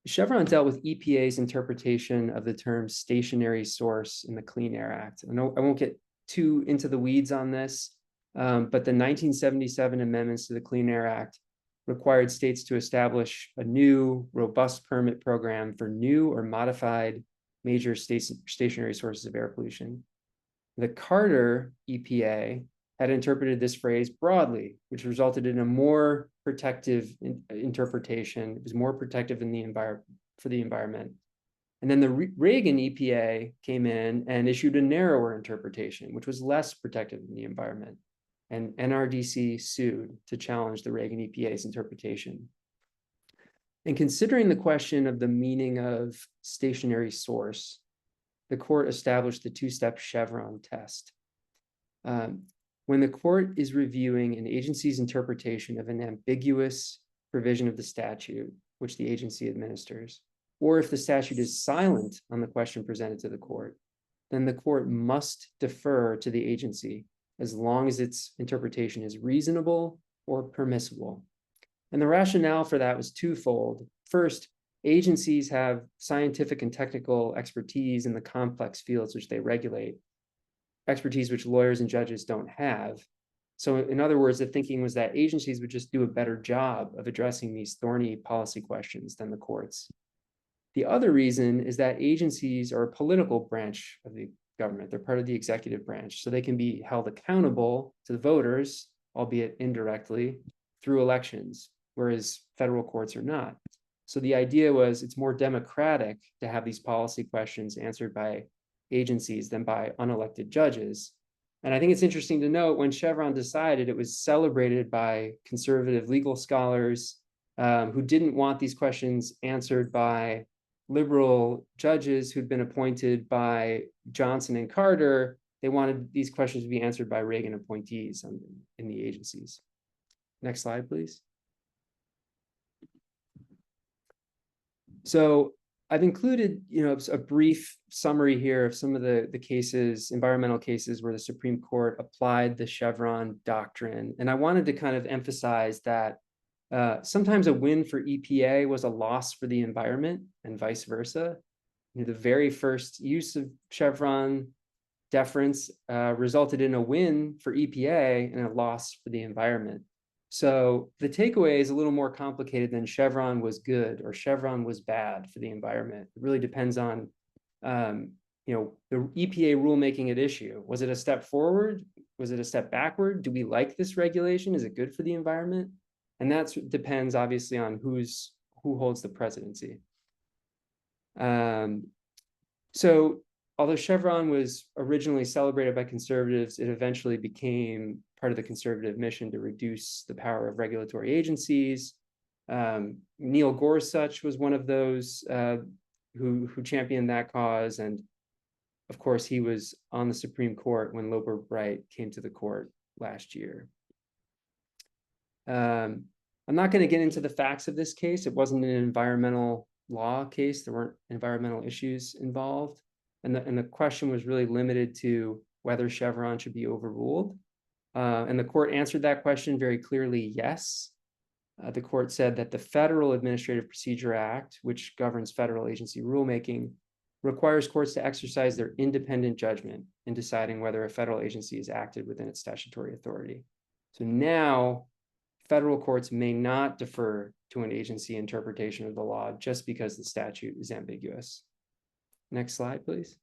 Speaker 4: Chevron dealt with EPA's interpretation of the term stationary source in the Clean Air Act. I won't get too into the weeds on this, but the 1977 amendments to the Clean Air Act required states to establish a new, robust permit program for new or modified major stationary sources of air pollution. The Carter EPA had interpreted this phrase broadly, which resulted in a more protective interpretation. It was more protective in for the environment. And then the Reagan EPA came in and issued a narrower interpretation, which was less protective in the environment. And NRDC sued to challenge the Reagan EPA's interpretation. And considering the question of the meaning of stationary source, the court established the two-step Chevron test. When the court is reviewing an agency's interpretation of an ambiguous provision of the statute, which the agency administers, or if the statute is silent on the question presented to the court, then the court must defer to the agency as long as its interpretation is reasonable or permissible. And the rationale for that was twofold. First, agencies have scientific and technical expertise in the complex fields which they regulate, expertise which lawyers and judges don't have. So in other words, the thinking was that agencies would just do a better job of addressing these thorny policy questions than the courts. The other reason is that agencies are a political branch of the government. They're part of the executive branch, so they can be held accountable to the voters, albeit indirectly, through elections, whereas federal courts are not. So the idea was it's more democratic to have these policy questions answered by agencies than by unelected judges. And I think it's interesting to note when Chevron decided, it was celebrated by conservative legal scholars who didn't want these questions answered by liberal judges who'd been appointed by Johnson and Carter. They wanted these questions to be answered by Reagan appointees in the agencies. Next slide, please. So I've included, a brief summary here of some of the cases, environmental cases where the Supreme Court applied the Chevron doctrine. And I wanted to kind of emphasize that sometimes a win for EPA was a loss for the environment and vice versa. The very first use of Chevron deference resulted in a win for EPA and a loss for the environment. So the takeaway is a little more complicated than Chevron was good or Chevron was bad for the environment. It really depends on, the EPA rulemaking at issue. Was it a step forward? Was it a step backward? Do we like this regulation? Is it good for the environment? And that depends obviously on who holds the presidency. So although Chevron was originally celebrated by conservatives, it eventually became part of the conservative mission to reduce the power of regulatory agencies. Neil Gorsuch was one of those who championed that cause, and of course, he was on the Supreme Court when Loper Bright came to the court last year. I'm not going to get into the facts of this case. It wasn't an environmental law case. There weren't environmental issues involved. And the question was really limited to whether Chevron should be overruled. And the court answered that question very clearly, yes. The court said that the Federal Administrative Procedure Act, which governs federal agency rulemaking, requires courts to exercise their independent judgment in deciding whether a federal agency is acted within its statutory authority. So now, federal courts may not defer to an agency interpretation of the law just because the statute is ambiguous. Next slide, please.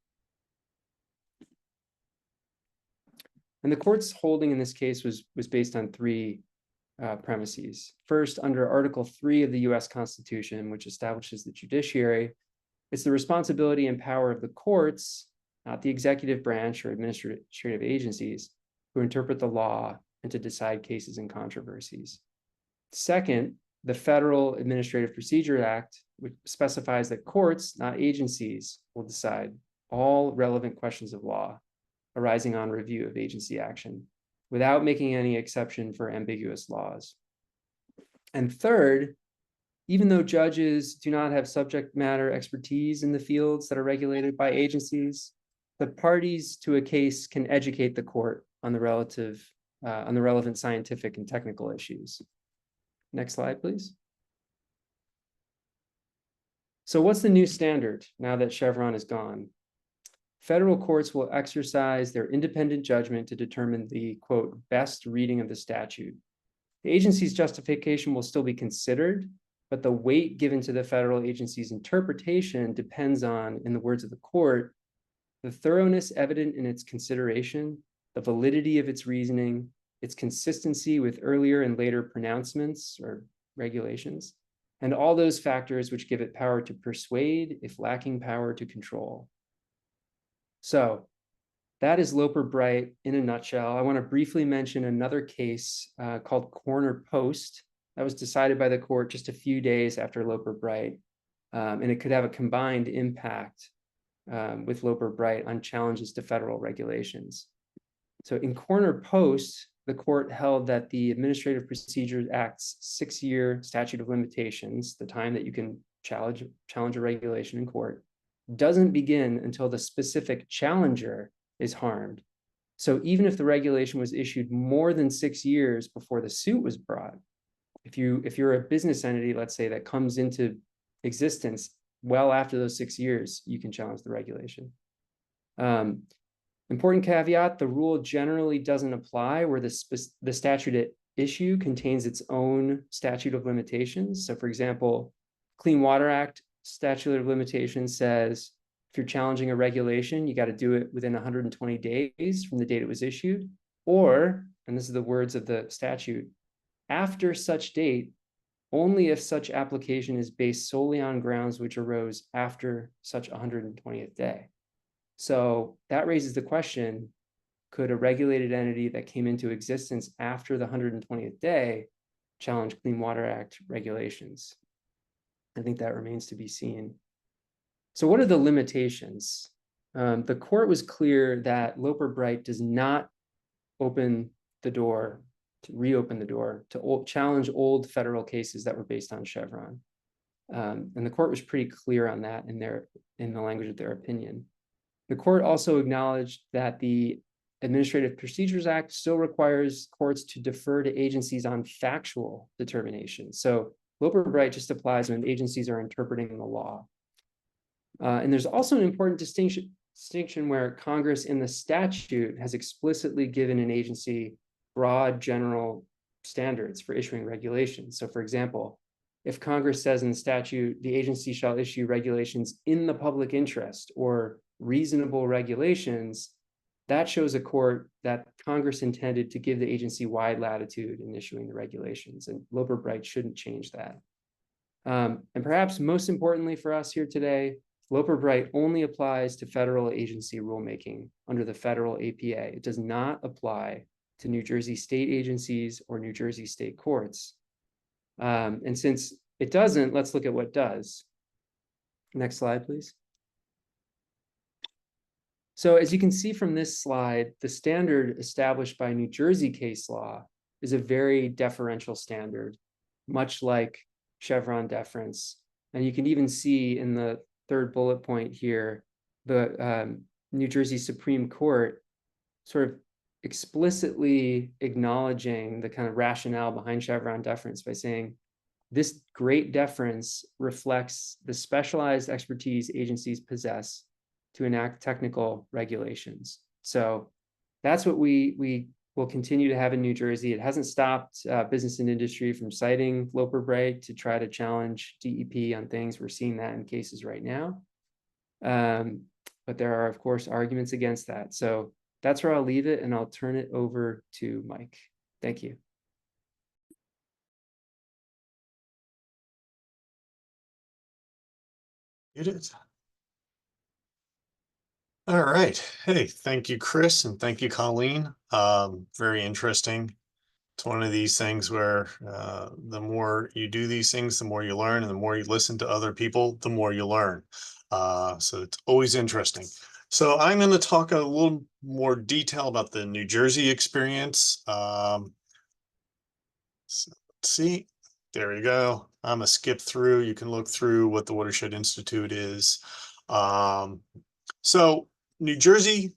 Speaker 4: And the court's holding in this case was based on three premises. First, under Article 3 of the US Constitution, which establishes the judiciary, it's the responsibility and power of the courts, not the executive branch or administrative agencies, who interpret the law and to decide cases and controversies. Second, the Federal Administrative Procedure Act, which specifies that courts, not agencies, will decide all relevant questions of law arising on review of agency action without making any exception for ambiguous laws. And third, even though judges do not have subject matter expertise in the fields that are regulated by agencies, the parties to a case can educate the court on the relevant scientific and technical issues. Next slide, please. So what's the new standard now that Chevron is gone? Federal courts will exercise their independent judgment to determine the, quote, best reading of the statute. The agency's justification will still be considered, but the weight given to the federal agency's interpretation depends on, in the words of the court, the thoroughness evident in its consideration, the validity of its reasoning, its consistency with earlier and later pronouncements or regulations, and all those factors which give it power to persuade if lacking power to control. So that is Loper Bright in a nutshell. I want to briefly mention another case called Corner Post that was decided by the court just a few days after Loper Bright, and it could have a combined impact with Loper Bright on challenges to federal regulations. So in Corner Post, the court held that the Administrative Procedure Act's 6-year statute of limitations, the time that you can challenge a regulation in court, doesn't begin until the specific challenger is harmed. So even if the regulation was issued more than 6 years before the suit was brought, if you're a business entity, let's say, that comes into existence well after those 6 years, you can challenge the regulation. Important caveat, the rule generally doesn't apply where the statute at issue contains its own statute of limitations. So for example, Clean Water Act statute of limitations says if you're challenging a regulation, you got to do it within 120 days from the date it was issued, or, and this is the words of the statute, after such date, only if such application is based solely on grounds which arose after such 120th day. So that raises the question, could a regulated entity that came into existence after the 120th day challenge Clean Water Act regulations? I think that remains to be seen. So what are the limitations? The court was clear that Loper Bright does not reopen the door to challenge old federal cases that were based on Chevron. And the court was pretty clear on that in the language of their opinion. The court also acknowledged that the Administrative Procedures Act still requires courts to defer to agencies on factual determinations. So Loper Bright just applies when agencies are interpreting the law. And there's also an important distinction where Congress in the statute has explicitly given an agency broad general standards for issuing regulations. So for example, if Congress says in the statute, the agency shall issue regulations in the public interest or reasonable regulations, that shows a court that Congress intended to give the agency wide latitude in issuing the regulations, and Loper Bright shouldn't change that. And perhaps most importantly for us here today, Loper Bright only applies to federal agency rulemaking under the federal APA. It does not apply to New Jersey state agencies or New Jersey state courts. And since it doesn't, let's look at what does. Next slide, please. So as you can see from this slide, the standard established by New Jersey case law is a very deferential standard, much like Chevron deference. And you can even see in the third bullet point here, the New Jersey Supreme Court sort of explicitly acknowledging the kind of rationale behind Chevron deference by saying, this great deference reflects the specialized expertise agencies possess to enact technical regulations. So that's what we will continue to have in New Jersey. It hasn't stopped business and industry from citing Loper Bright to try to challenge DEP on things. We're seeing that in cases right now. But there are, of course, arguments against that. So that's where I'll leave it, and I'll turn it over to Mike. Thank you.
Speaker 5: It is. All right. Hey, thank you, Chris, and thank you, Colleen. Very interesting. It's one of these things where the more you do these things, the more you learn, and the more you listen to other people, the more you learn. So it's always interesting. So I'm going to talk a little more detail about the New Jersey experience. So let's see. There we go. I'm gonna skip through. You can look through what the Watershed Institute is. So New Jersey,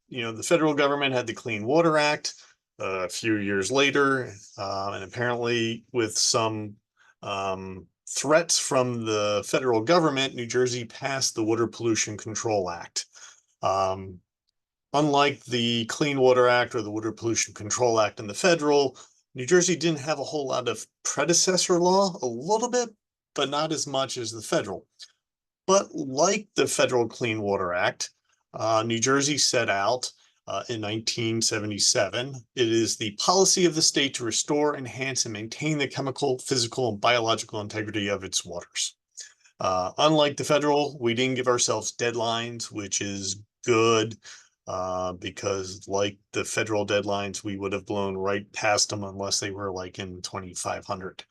Speaker 5: the federal government had the Clean Water Act a few years later, and apparently with some threats from the federal government, New Jersey passed the Water Pollution Control Act. Unlike the Clean Water Act or the Water Pollution Control Act in the federal, New Jersey didn't have a whole lot of predecessor law, a little bit, but not as much as the federal. But like the federal Clean Water Act, New Jersey set out in 1977, it is the policy of the state to restore, enhance, and maintain the chemical, physical, and biological integrity of its waters. Unlike the federal, we didn't give ourselves deadlines, which is good. Because like the federal deadlines, we would have blown right past them unless they were like in 2500.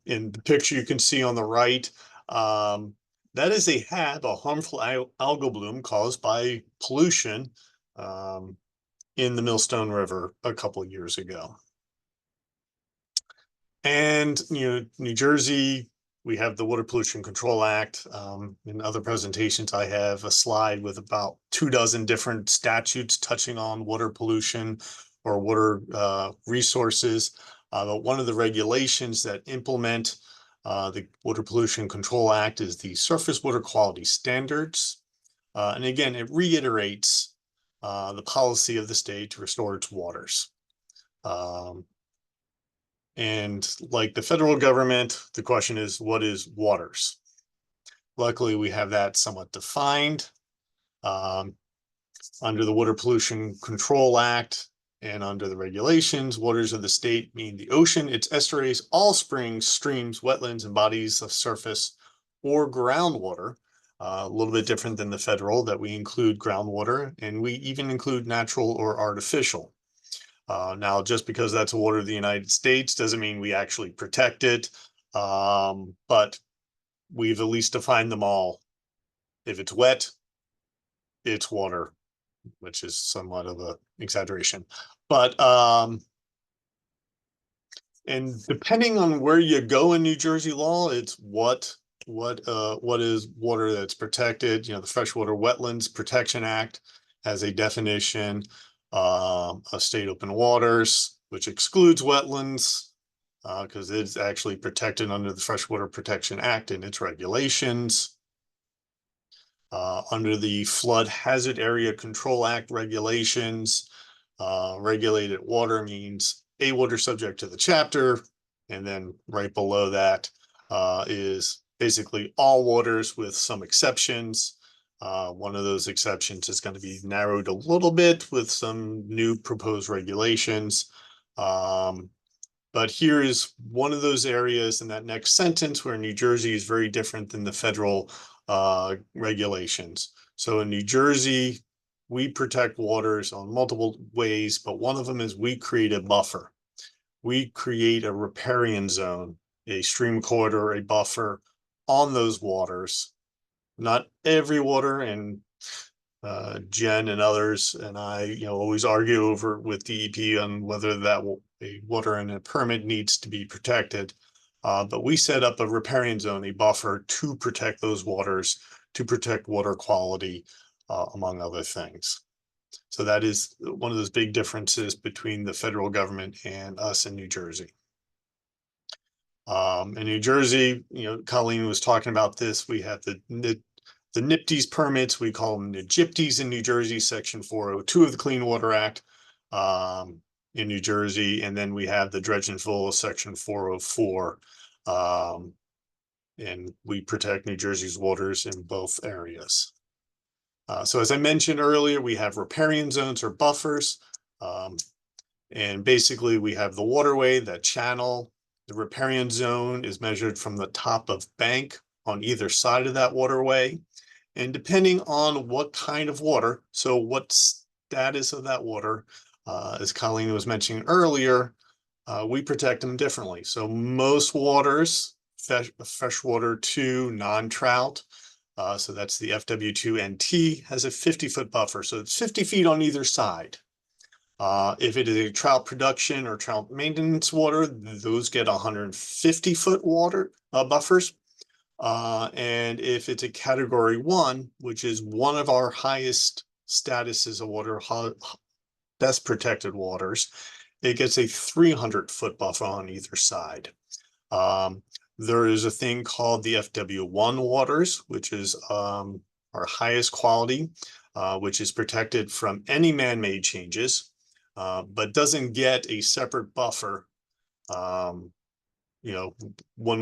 Speaker 5: In the picture you can see on the right, that is a harmful algal bloom caused by pollution in the Millstone River a couple of years ago. And New Jersey, we have the Water Pollution Control Act. In other presentations, I have a slide with about 24 different statutes touching on water pollution or water resources. But one of the regulations that implement the Water Pollution Control Act is the Surface Water Quality Standards. And again, it reiterates the policy of the state to restore its waters. And like the federal government, the question is, what is waters? Luckily, we have that somewhat defined under the Water Pollution Control Act and under the regulations. Waters of the state mean the ocean, its estuaries, all springs, streams, wetlands, and bodies of surface or groundwater. A little bit different than the federal, that we include groundwater, and we even include natural or artificial. Now, just because that's a water of the United States doesn't mean we actually protect it, but we've at least defined them all. If it's wet, it's water, which is somewhat of an exaggeration. But and depending on where you go in New Jersey law, it's what is water that's protected. The Freshwater Wetlands Protection Act has a definition. Of state open waters, which excludes wetlands because it's actually protected under the Freshwater Protection Act and its regulations. Under the Flood Hazard Area Control Act regulations, regulated water means a water subject to the chapter, and then right below that is basically all waters with some exceptions. One of those exceptions is going to be narrowed a little bit with some new proposed regulations. But here is one of those areas in that next sentence where New Jersey is very different than the federal regulations. So in New Jersey, we protect waters on multiple ways, but one of them is we create a buffer. we create a riparian zone, a stream corridor, a buffer on those waters. Not every water, and Jen and others and I, always argue over with DEP on whether a water and a permit needs to be protected. But we set up a riparian zone, a buffer to protect those waters, to protect water quality, among other things. So that is one of those big differences between the federal government and us in New Jersey. In New Jersey, Colleen was talking about this. We have the NIPDES permits. We call them NJIPDES in New Jersey, Section 402 of the Clean Water Act in New Jersey. And then we have the dredge and fill, Section 404. And we protect New Jersey's waters in both areas. So as I mentioned earlier, we have riparian zones or buffers. And basically we have the waterway, that channel. The riparian zone is measured from the top of bank on either side of that waterway. And depending on what kind of water, so what status of that water, as Colleen was mentioning earlier, we protect them differently. So most waters, freshwater 2, non-trout, so that's the FW2NT, has a 50-foot buffer. So it's 50 feet on either side. If it is a trout production or trout maintenance water, those get 150-foot water buffers. And if it's a category 1, which is one of our highest statuses of water, best protected waters, it gets a 300-foot buffer on either side. There is a thing called the FW1 waters, which is our highest quality, which is protected from any man-made changes, but doesn't get a separate buffer. One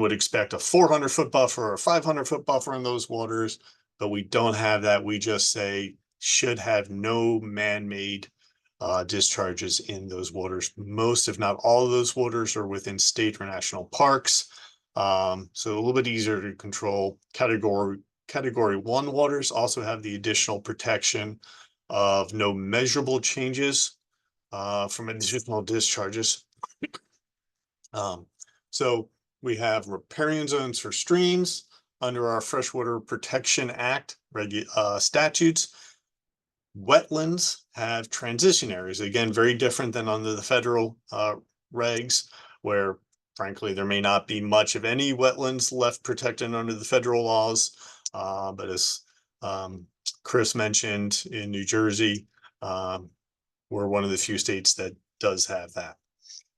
Speaker 5: would expect a 400-foot buffer or a 500-foot buffer in those waters, but we don't have that. We just say should have no man-made discharges in those waters. Most, if not all of those waters are within state or national parks. So a little bit easier to control. Category 1 waters also have the additional protection of no measurable changes from additional discharges. So we have riparian zones for streams under our Freshwater Protection Act statutes. Wetlands have transition areas, again, very different than under the federal regs, where frankly, there may not be much of any wetlands left protected under the federal laws. But as Chris mentioned, in New Jersey, we're one of the few states that does have that.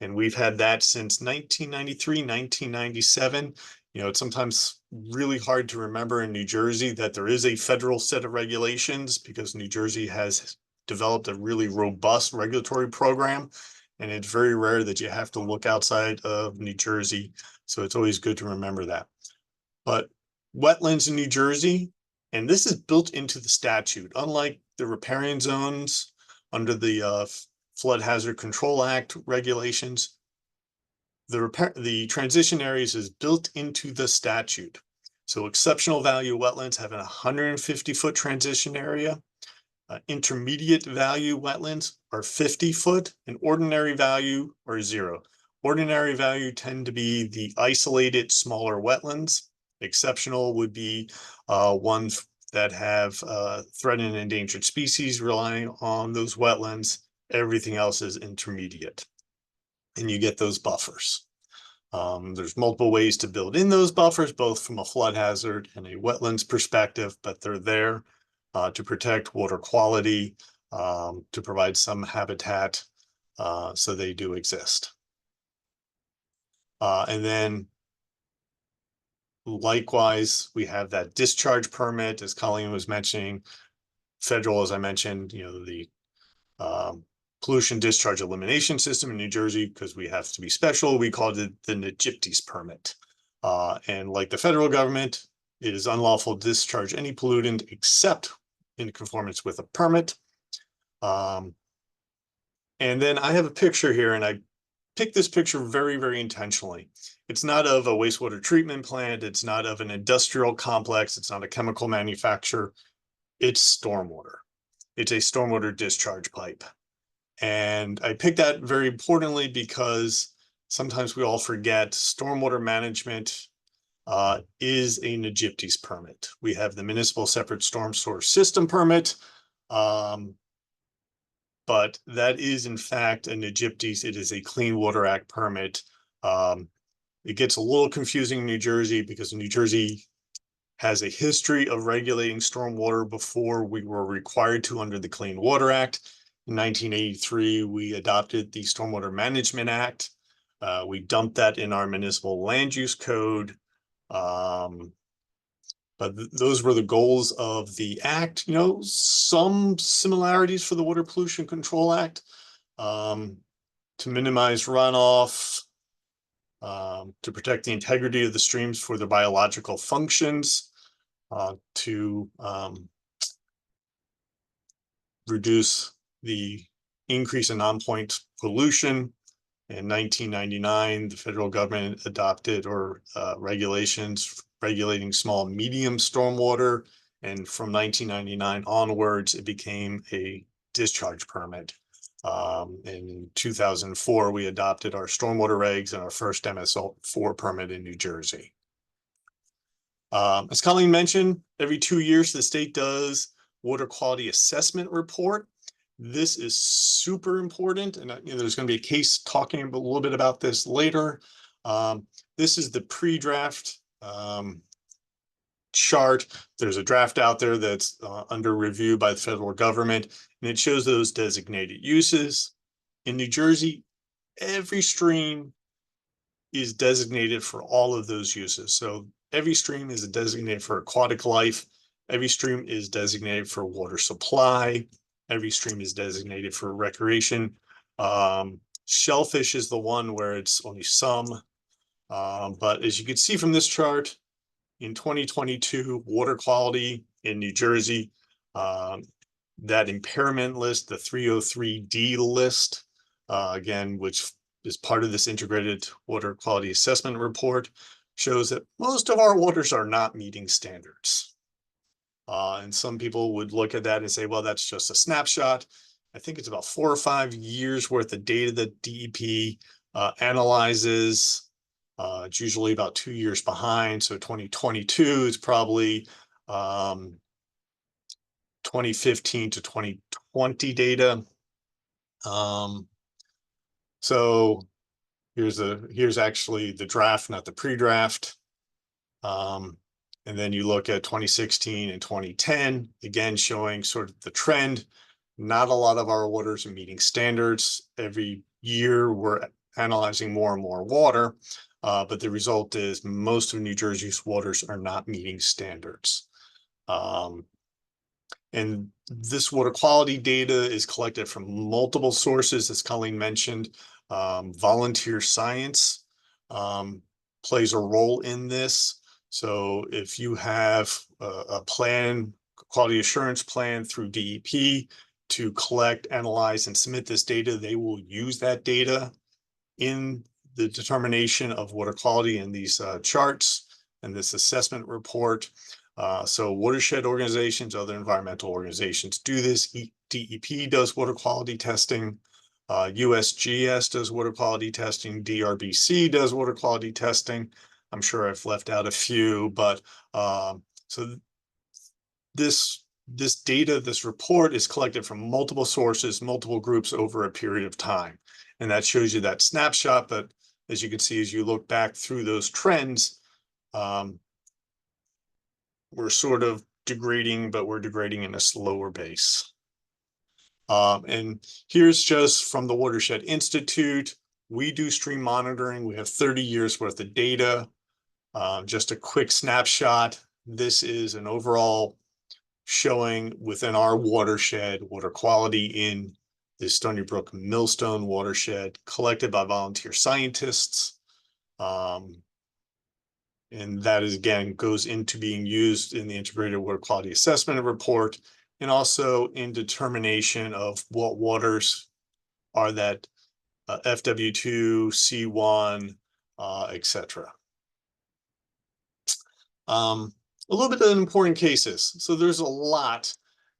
Speaker 5: And we've had that since 1993, 1997. It's sometimes really hard to remember in New Jersey that there is a federal set of regulations, because New Jersey has developed a really robust regulatory program. And it's very rare that you have to look outside of New Jersey. So it's always good to remember that. But wetlands in New Jersey, and this is built into the statute, unlike the riparian zones under the Flood Hazard Control Act regulations, the transition areas is built into the statute. So exceptional value wetlands have a 150-foot transition area. Intermediate value wetlands are 50-foot, and ordinary value are 0. Ordinary value tend to be the isolated smaller wetlands. Exceptional would be ones that have threatened and endangered species relying on those wetlands. Everything else is intermediate, and you get those buffers. There's multiple ways to build in those buffers, both from a flood hazard and a wetlands perspective, but they're there to protect water quality, to provide some habitat, so they do exist. And then likewise, we have that discharge permit, as Colleen was mentioning. Federal, as I mentioned, the pollution discharge elimination system in New Jersey, because we have to be special, we called it the NJIPDES permit. And like the federal government, it is unlawful to discharge any pollutant except in conformance with a permit. And then I have a picture here, and I picked this picture very, very intentionally. It's not of a wastewater treatment plant. It's not of an industrial complex. It's not a chemical manufacturer. It's stormwater. It's a stormwater discharge pipe. And I picked that very importantly because sometimes we all forget stormwater management is a NJPTES permit. We have the Municipal Separate Storm Source System permit. But that is in fact a NJPTES. It is a Clean Water Act permit. It gets a little confusing in New Jersey because New Jersey has a history of regulating stormwater before we were required to under the Clean Water Act. In 1983, we adopted the Stormwater Management Act. We dumped that in our municipal land use code. But those were the goals of the act. Some similarities for the Water Pollution Control Act, to minimize runoff, to protect the integrity of the streams for their biological functions, to reduce the increase in non-point pollution. In 1999, the federal government adopted regulations regulating small and medium stormwater. And from 1999 onwards, it became a discharge permit. In 2004, we adopted our stormwater regs and our first MS4 permit in New Jersey. As Colleen mentioned, every 2 years, the state does water quality assessment report. This is super important, and there's going to be a case talking a little bit about this later. This is the pre-draft chart. There's a draft out there that's under review by the federal government, and it shows those designated uses. In New Jersey, every stream is designated for all of those uses. So every stream is designated for aquatic life. Every stream is designated for water supply. Every stream is designated for recreation. Shellfish is the one where it's only some. But as you can see from this chart, in 2022, water quality in New Jersey, that impairment list, the 303D list, again, which is part of this integrated water quality assessment report, shows that most of our waters are not meeting standards. And some people would look at that and say, well, that's just a snapshot. I think it's about 4 or 5 years worth of data that DEP analyzes. It's usually about 2 years behind. So 2022 is probably 2015 to 2020 data. So here's actually the draft, not the pre-draft. And then you look at 2016 and 2010, again, showing sort of the trend. Not a lot of our waters are meeting standards. Every year we're analyzing more and more water, but the result is most of New Jersey's waters are not meeting standards. And this water quality data is collected from multiple sources, as Colleen mentioned. Volunteer science plays a role in this. So if you have a plan, quality assurance plan through DEP to collect, analyze, and submit this data, they will use that data in the determination of water quality in these charts and this assessment report. So watershed organizations, other environmental organizations do this. DEP does water quality testing. USGS does water quality testing. DRBC does water quality testing. I'm sure I've left out a few, but so this data, this report is collected from multiple sources, multiple groups over a period of time. And that shows you that snapshot. But as you can see, as you look back through those trends, we're sort of degrading, but we're degrading in a slower pace. And here's just from the Watershed Institute. We do stream monitoring. We have 30 years worth of data. Just a quick snapshot. This is an overall showing within our watershed water quality in the Stony Brook Millstone watershed collected by volunteer scientists. And that is, again, goes into being used in the integrated water quality assessment report and also in determination of what waters are that FW2, C1, etc. A little bit of important cases. So there's a lot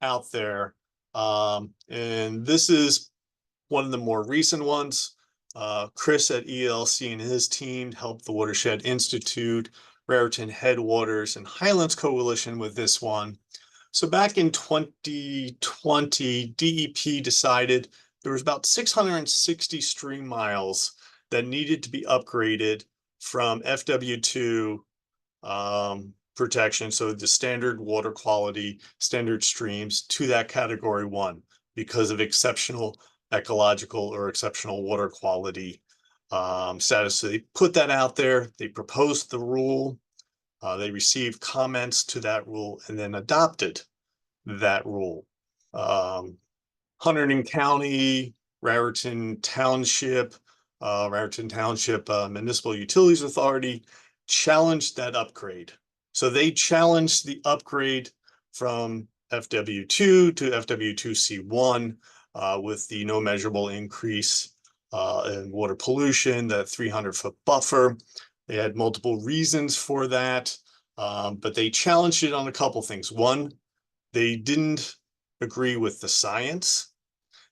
Speaker 5: out there. And this is one of the more recent ones. Chris at ELC and his team helped the Watershed Institute, Raritan Headwaters, and Highlands Coalition with this one. So back in 2020, DEP decided there was about 660 stream miles that needed to be upgraded from FW2 protection, so the standard water quality, standard streams, to that category 1 because of exceptional ecological or exceptional water quality status. So they put that out there, they proposed the rule, they received comments to that rule, and then adopted that rule. Hunterdon County, Raritan Township Municipal Utilities Authority challenged that upgrade. So they challenged the upgrade from FW2 to FW2C1 with the no measurable increase in water pollution, that 300-foot buffer. They had multiple reasons for that, but they challenged it on a couple things. One, they didn't agree with the science.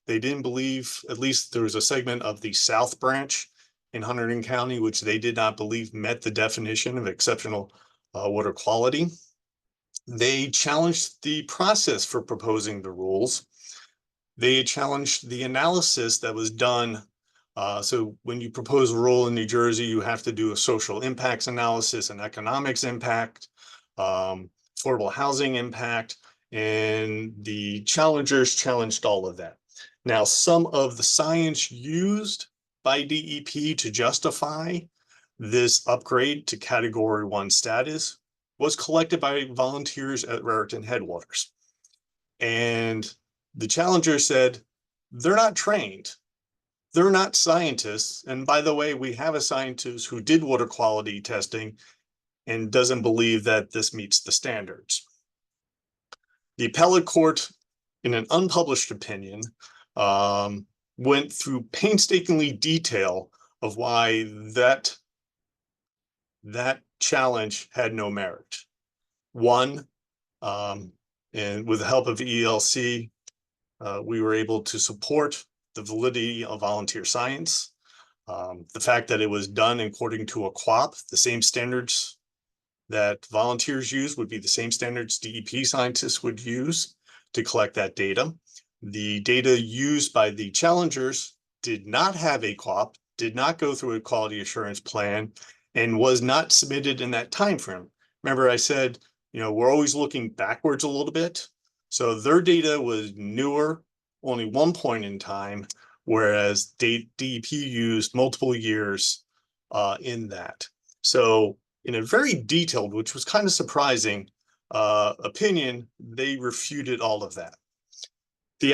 Speaker 5: They didn't believe, at least there was a segment of the South Branch in Hunterdon County, which they did not believe met the definition of exceptional water quality. They challenged the process for proposing the rules. They challenged the analysis that was done. So when you propose a rule in New Jersey, you have to do a social impacts analysis, and economics impact, affordable housing impact, and the challengers challenged all of that. Now, some of the science used by DEP to justify this upgrade to category 1 status was collected by volunteers at Raritan Headwaters. And the challenger said, they're not trained. They're not scientists. And by the way, we have a scientist who did water quality testing and doesn't believe that this meets the standards. The appellate court, in an unpublished opinion, went through painstakingly detail of why that challenge had no merit. One, and with the help of ELC, we were able to support the validity of volunteer science. The fact that it was done according to a QUAP, the same standards that volunteers use would be the same standards DEP scientists would use to collect that data. The data used by the challengers did not have a QUAP, did not go through a quality assurance plan, and was not submitted in that time frame. Remember, I said, we're always looking backwards a little bit. So their data was newer, only one point in time, whereas DEP used multiple years in that. So in a very detailed, which was kind of surprising, opinion, they refuted all of that. The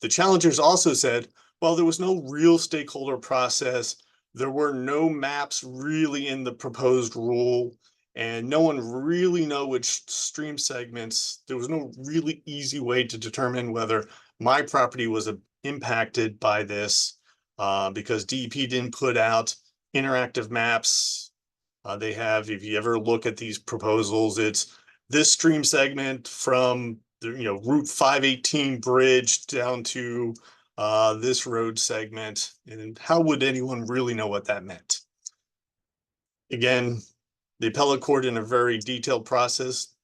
Speaker 5: challengers also said, well, there was no real stakeholder process. There were no maps really in the proposed rule, and no one really know which stream segments. There was no really easy way to determine whether my property was impacted by this because DEP didn't put out interactive maps. They have, if you ever look at these proposals, it's this stream segment from Route 518 bridge down to this road segment. And how would anyone really know what that meant? Again, the appellate court, in a very detailed process,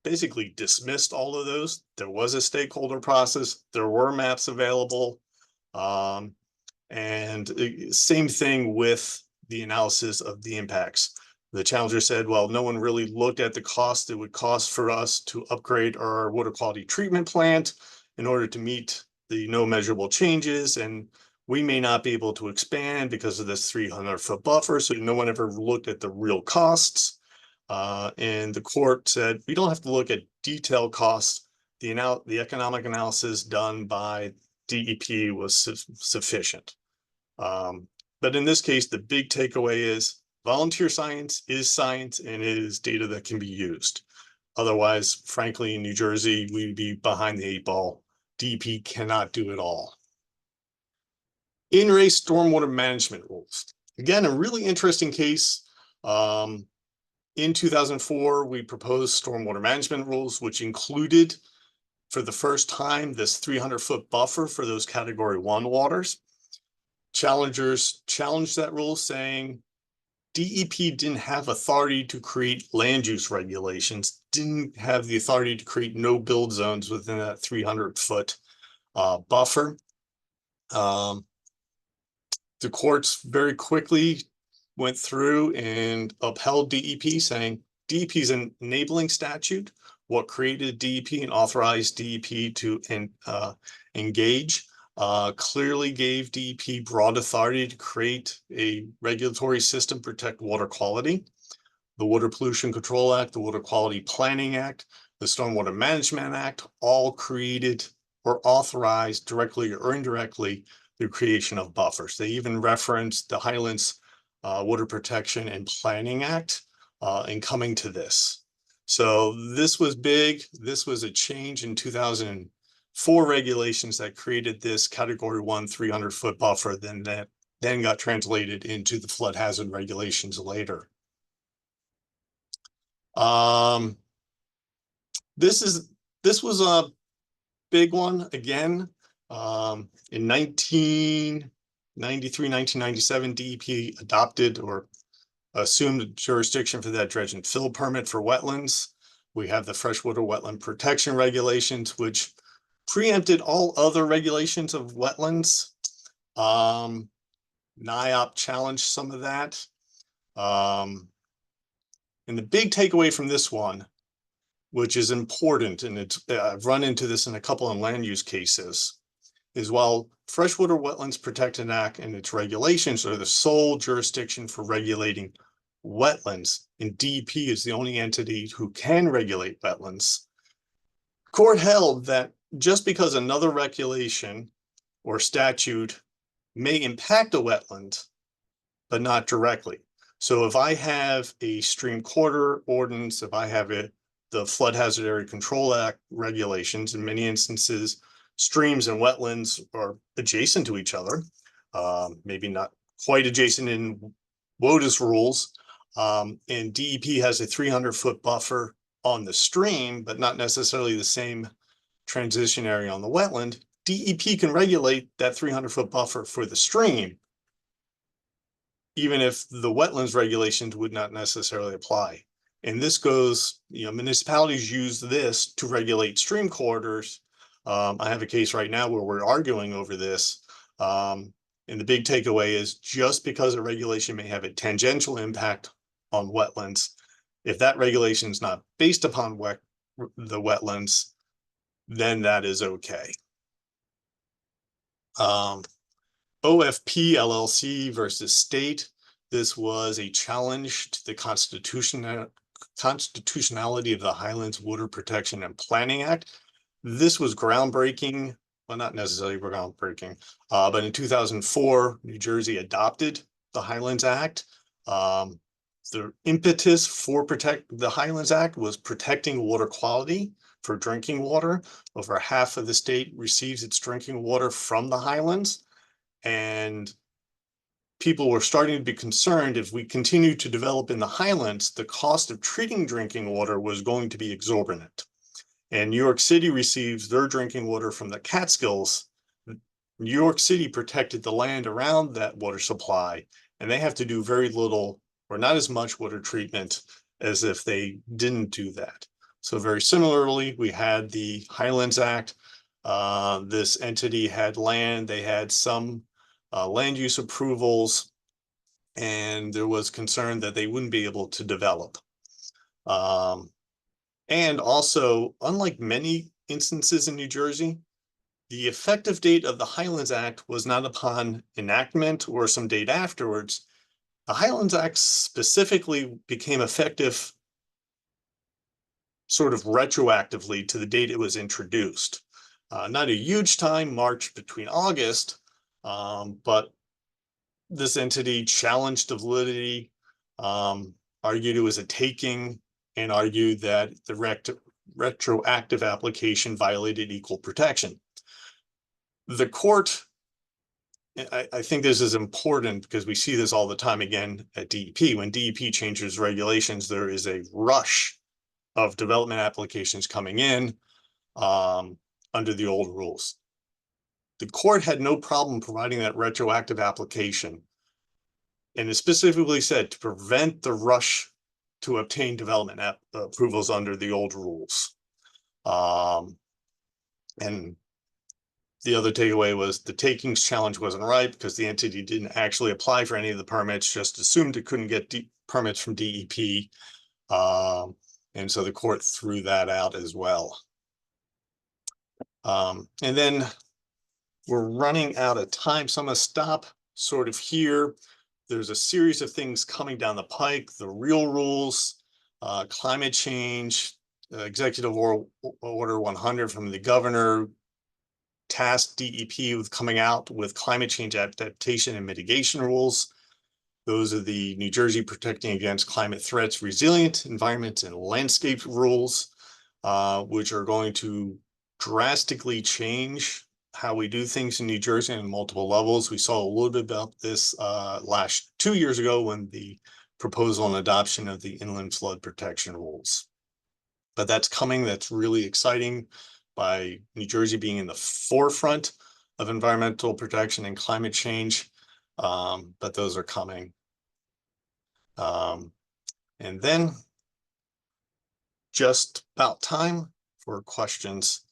Speaker 5: basically dismissed all of those. There was a stakeholder process. There were maps available. And same thing with the analysis of the impacts. The challenger said, well, no one really looked at the cost it would cost for us to upgrade our water quality treatment plant in order to meet the no measurable changes. And we may not be able to expand because of this 300-foot buffer. So no one ever looked at the real costs. And the court said, we don't have to look at detailed costs. The economic analysis done by DEP was sufficient. But in this case, the big takeaway is volunteer science is science and it is data that can be used. Otherwise, frankly, in New Jersey, we'd be behind the 8 ball. DEP cannot do it all. In-race stormwater management rules. Again, a really interesting case. In 2004, we proposed stormwater management rules, which included, for the first time, this 300-foot buffer for those category 1 waters. challengers challenged that rule, saying DEP didn't have authority to create land use regulations, didn't have the authority to create no build zones within that 300-foot buffer. The courts very quickly went through and upheld DEP, saying DEP is an enabling statute. What created DEP and authorized DEP to engage clearly gave DEP broad authority to create a regulatory system, protect water quality. The Water Pollution Control Act, the Water Quality Planning Act, the Stormwater Management Act, all created or authorized directly or indirectly the creation of buffers. They even referenced the Highlands Water Protection and Planning Act in coming to this. So this was big. This was a change in 2004 regulations that created this Category 1 300-foot buffer, that then got translated into the flood hazard regulations later. This was a big one again. In 1993, 1997, DEP adopted or assumed jurisdiction for that dredge and fill permit for wetlands. We have the freshwater wetland protection regulations, which preempted all other regulations of wetlands. NIOP challenged some of that. And the big takeaway from this one, which is important, and I've run into this in a couple of land use cases, is while Freshwater Wetlands Protection Act and its regulations are the sole jurisdiction for regulating wetlands, and DEP is the only entity who can regulate wetlands, court held that just because another regulation or statute may impact a wetland, but not directly. So if I have a stream corridor ordinance, if I have the Flood Hazard Area Control Act regulations, in many instances, streams and wetlands are adjacent to each other, maybe not quite adjacent in WOTUS rules, and DEP has a 300-foot buffer on the stream, but not necessarily the same transition area on the wetland. DEP can regulate that 300-foot buffer for the stream, even if the wetlands regulations would not necessarily apply. And this goes, municipalities use this to regulate stream corridors. I have a case right now where we're arguing over this. And the big takeaway is just because a regulation may have a tangential impact on wetlands, if that regulation is not based upon the wetlands, then that is okay. OFP LLC versus state. This was a challenge to the constitutionality of the Highlands Water Protection and Planning Act. This was groundbreaking, well, not necessarily groundbreaking, but in 2004, New Jersey adopted the Highlands Act. The impetus for the Highlands Act was protecting water quality for drinking water. Over half of the state receives its drinking water from the Highlands. And people were starting to be concerned if we continue to develop in the Highlands, the cost of treating drinking water was going to be exorbitant. And New York City receives their drinking water from the Catskills. New York City protected the land around that water supply, and they have to do very little or not as much water treatment as if they didn't do that. So very similarly, we had the Highlands Act. This entity had land, they had some land use approvals, and there was concern that they wouldn't be able to develop. And also, unlike many instances in New Jersey, the effective date of the Highlands Act was not upon enactment or some date afterwards. The Highlands Act specifically became effective sort of retroactively to the date it was introduced. Not a huge time march between August, but this entity challenged the validity, argued it was a taking, and argued that the retroactive application violated equal protection. The court, I think this is important because we see this all the time again at DEP. When DEP changes regulations, there is a rush of development applications coming in under the old rules. the court had no problem providing that retroactive application. And it specifically said to prevent the rush to obtain development approvals under the old rules. And the other takeaway was the takings challenge wasn't right because the entity didn't actually apply for any of the permits, just assumed it couldn't get permits from DEP. And so the court threw that out as well. And then we're running out of time, so I'm gonna stop sort of here. There's a series of things coming down the pike, the real rules, climate change, Executive Order 100 from the governor, tasked DEP with coming out with climate change adaptation and mitigation rules. Those are the New Jersey Protecting Against Climate Threats, Resilient Environment and Landscape rules, which are going to drastically change how we do things in New Jersey on multiple levels. We saw a little bit about this 2 years ago when the proposal and adoption of the inland flood protection rules. But that's coming. That's really exciting, by New Jersey being in the forefront of environmental protection and climate change. But those are coming. And then just about time for questions.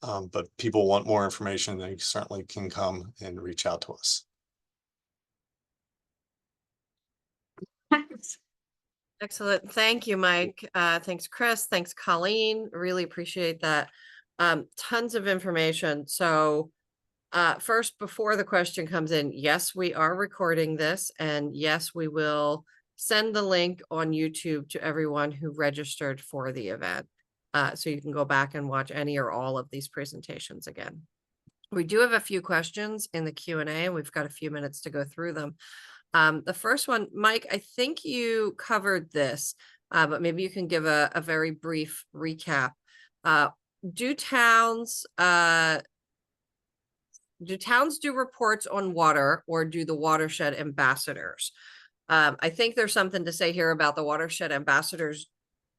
Speaker 5: But people want more information, they certainly can come and reach out to us.
Speaker 1: Excellent. Thank you, Mike. Thanks, Chris. Thanks, Colleen. Really appreciate that. Tons of information. So first, before the question comes in, yes, we are recording this, and yes, we will send the link on YouTube to everyone who registered for the event. So you can go back and watch any or all of these presentations again. We do have a few questions in the Q&A, and we've got a few minutes to go through them. The first one, Mike, I think you covered this, but maybe you can give a very brief recap. Do towns do reports on water, or do the watershed ambassadors? I think there's something to say here about the watershed ambassadors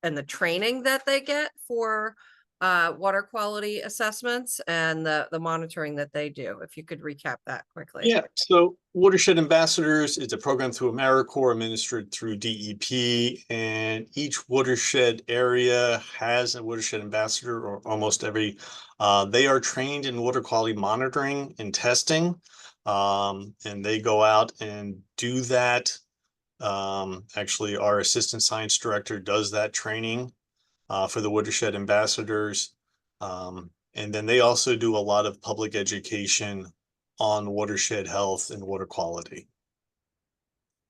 Speaker 1: and the training that they get for water quality assessments and the monitoring that they do. If you could recap that quickly.
Speaker 5: Yeah, so Watershed Ambassadors is a program through AmeriCorps administered through DEP, and each watershed area has a watershed ambassador, or almost every. They are trained in water quality monitoring and testing, and they go out and do that. Actually, our assistant science director does that training for the watershed ambassadors. And then they also do a lot of public education on watershed health and water quality.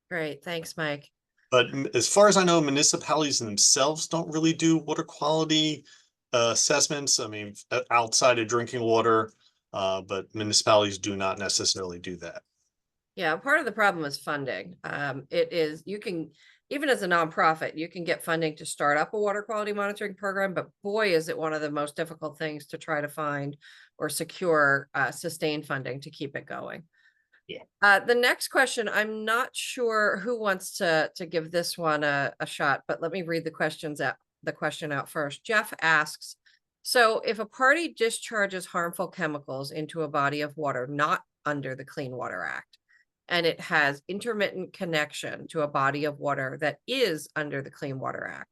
Speaker 1: Great. Thanks, Mike.
Speaker 5: But as far as I know, municipalities themselves don't really do water quality assessments. I mean, outside of drinking water, but municipalities do not necessarily do that.
Speaker 1: Yeah, part of the problem is funding. You can, even as a nonprofit, you can get funding to start up a water quality monitoring program, but boy, is it one of the most difficult things to try to find or secure sustained funding to keep it going.
Speaker 5: Yeah.
Speaker 1: The next question, I'm not sure who wants to give this one a shot, but let me read the question out first. Jeff asks, so if a party discharges harmful chemicals into a body of water not under the Clean Water Act, and it has intermittent connection to a body of water that is under the Clean Water Act,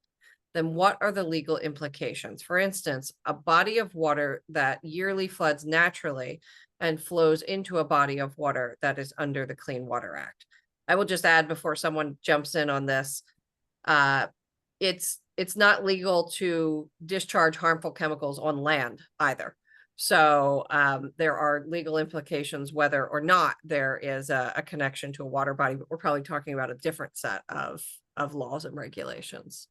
Speaker 1: then what are the legal implications? For instance, a body of water that yearly floods naturally and flows into a body of water that is under the Clean Water Act. I will just add before someone jumps in on this, it's not legal to discharge harmful chemicals on land either. So there are legal implications whether or not there is a connection to a water body, but we're probably talking about a different set of laws and regulations.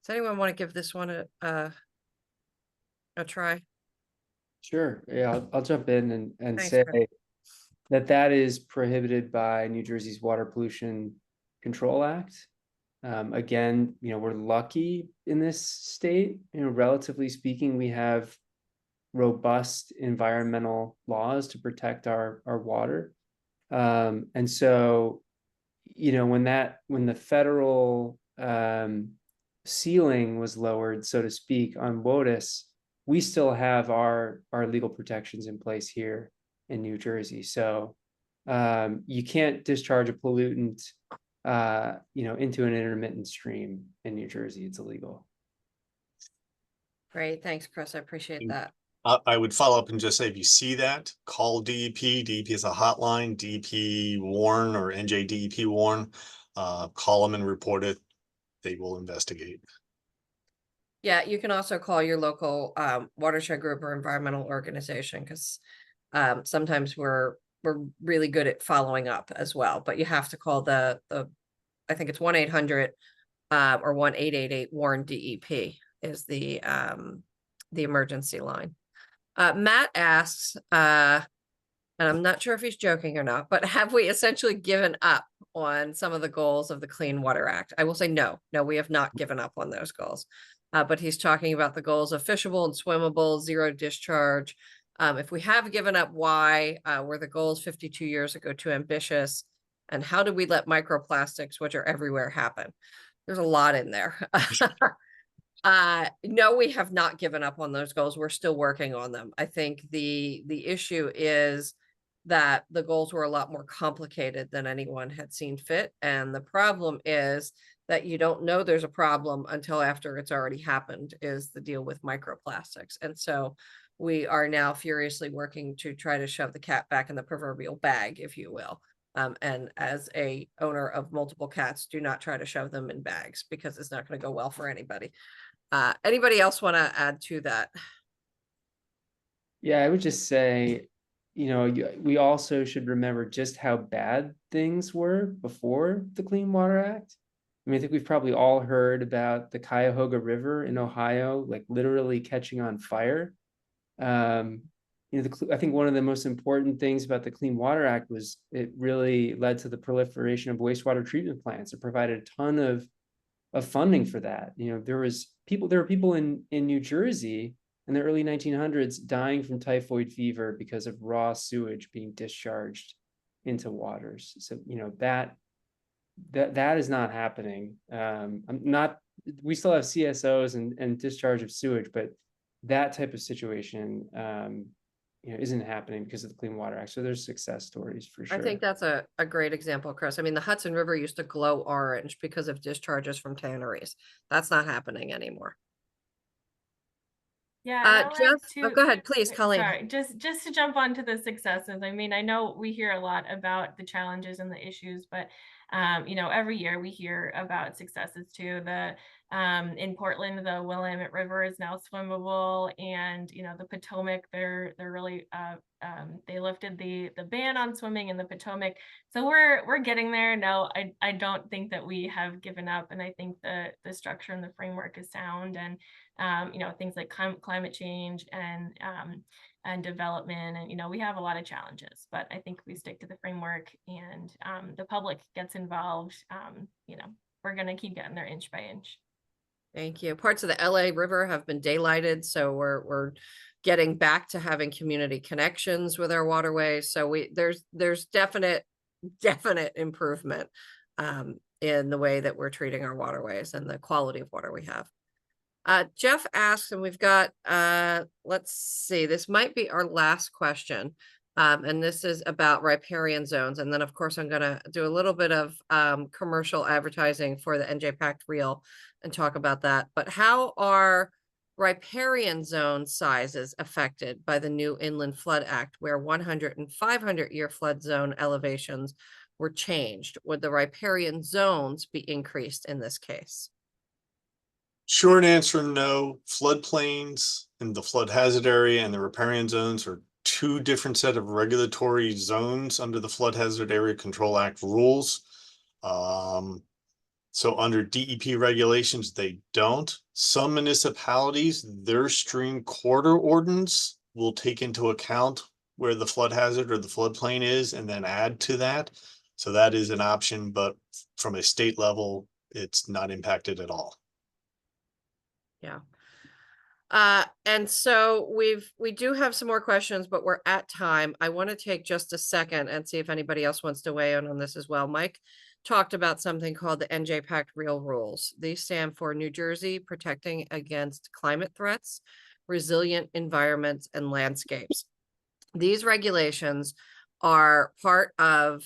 Speaker 1: Does anyone want to give this one a try?
Speaker 4: Sure. Yeah, I'll jump in and
Speaker 1: Thanks,
Speaker 4: say
Speaker 1: Chris.
Speaker 4: that is prohibited by New Jersey's Water Pollution Control Act. Again, we're lucky in this state. Relatively speaking, we have robust environmental laws to protect our water. And so, when the federal ceiling was lowered, so to speak, on WOTUS, we still have our legal protections in place here in New Jersey. So you can't discharge a pollutant into an intermittent stream in New Jersey. It's illegal.
Speaker 1: Great, thanks, Chris. I appreciate
Speaker 5: Mm.
Speaker 1: that.
Speaker 5: I would follow up and just say, if you see that, call DEP. DEP is a hotline, DEP Warn or NJDEP Warn. Call them and report it. They will investigate.
Speaker 1: Yeah, you can also call your local watershed group or environmental organization, because sometimes we're really good at following up as well, but you have to call the I think it's 1-800 or 1-888-WARN-DEP is the emergency line. Matt asks, and I'm not sure if he's joking or not, but have we essentially given up on some of the goals of the Clean Water Act? I will say no, we have not given up on those goals. But he's talking about the goals of fishable and swimmable, zero discharge. If we have given up, why? Were the goals 52 years ago too ambitious? And how do we let microplastics, which are everywhere, happen? There's a lot in there. No, we have not given up on those goals. We're still working on them. I think the issue is that the goals were a lot more complicated than anyone had seen fit. And the problem is that you don't know there's a problem until after it's already happened, is the deal with microplastics. And so we are now furiously working to try to shove the cat back in the proverbial bag, if you will. And as a owner of multiple cats, do not try to shove them in bags, because it's not going to go well for anybody. Anybody else want to add to that?
Speaker 4: Yeah, I would just say, we also should remember just how bad things were before the Clean Water Act. I mean, I think we've probably all heard about the Cuyahoga River in Ohio, like literally catching on fire. I think one of the most important things about the Clean Water Act was it really led to the proliferation of wastewater treatment plants. It provided a ton of funding for that. There were people in New Jersey in the early 1900s dying from typhoid fever because of raw sewage being discharged into waters. So that is not happening. We still have CSOs and discharge of sewage, but that type of situation isn't happening because of the Clean Water Act. So there's success stories for sure.
Speaker 1: I think that's a great example, Chris. I mean, the Hudson River used to glow orange because of discharges from tanneries. That's not happening anymore.
Speaker 3: Yeah, and I'll add
Speaker 1: Jeff, go ahead, please, Colleen.
Speaker 3: Sorry, just to jump onto the successes. I mean, I know we hear a lot about the challenges and the issues, but every year we hear about successes too. In Portland, the Willamette River is now swimmable, and the Potomac, they're really they lifted the ban on swimming in the Potomac. So we're getting there. No, I don't think that we have given up, and I think the structure and the framework is sound, and things like climate change and development, and we have a lot of challenges, but I think we stick to the framework, and the public gets involved. We're going to keep getting there inch by inch.
Speaker 1: Thank you. Parts of the LA River have been daylighted, so we're getting back to having community connections with our waterways. So there's definite improvement in the way that we're treating our waterways and the quality of water we have. Jeff asks, and we've got, let's see, this might be our last question. And this is about riparian zones. And then of course, I'm going to do a little bit of commercial advertising for the NJPACT Reel and talk about that. But how are riparian zone sizes affected by the new Inland Flood Act, where 100 and 500-year flood zone elevations were changed? Would the riparian zones be increased in this case?
Speaker 5: Short answer, no. Floodplains in the flood hazard area and the riparian zones are two different set of regulatory zones under the Flood Hazard Area Control Act rules. So under DEP regulations, they don't. Some municipalities, their stream corridor ordinance will take into account where the flood hazard or the floodplain is and then add to that. So that is an option, but from a state level, it's not impacted at all.
Speaker 1: Yeah. And so we do have some more questions, but we're at time. I want to take just a second and see if anybody else wants to weigh in on this as well. Mike talked about something called the NJPACT Real Rules. These stand for New Jersey Protecting Against Climate Threats, resilient environments and landscapes. These regulations are part of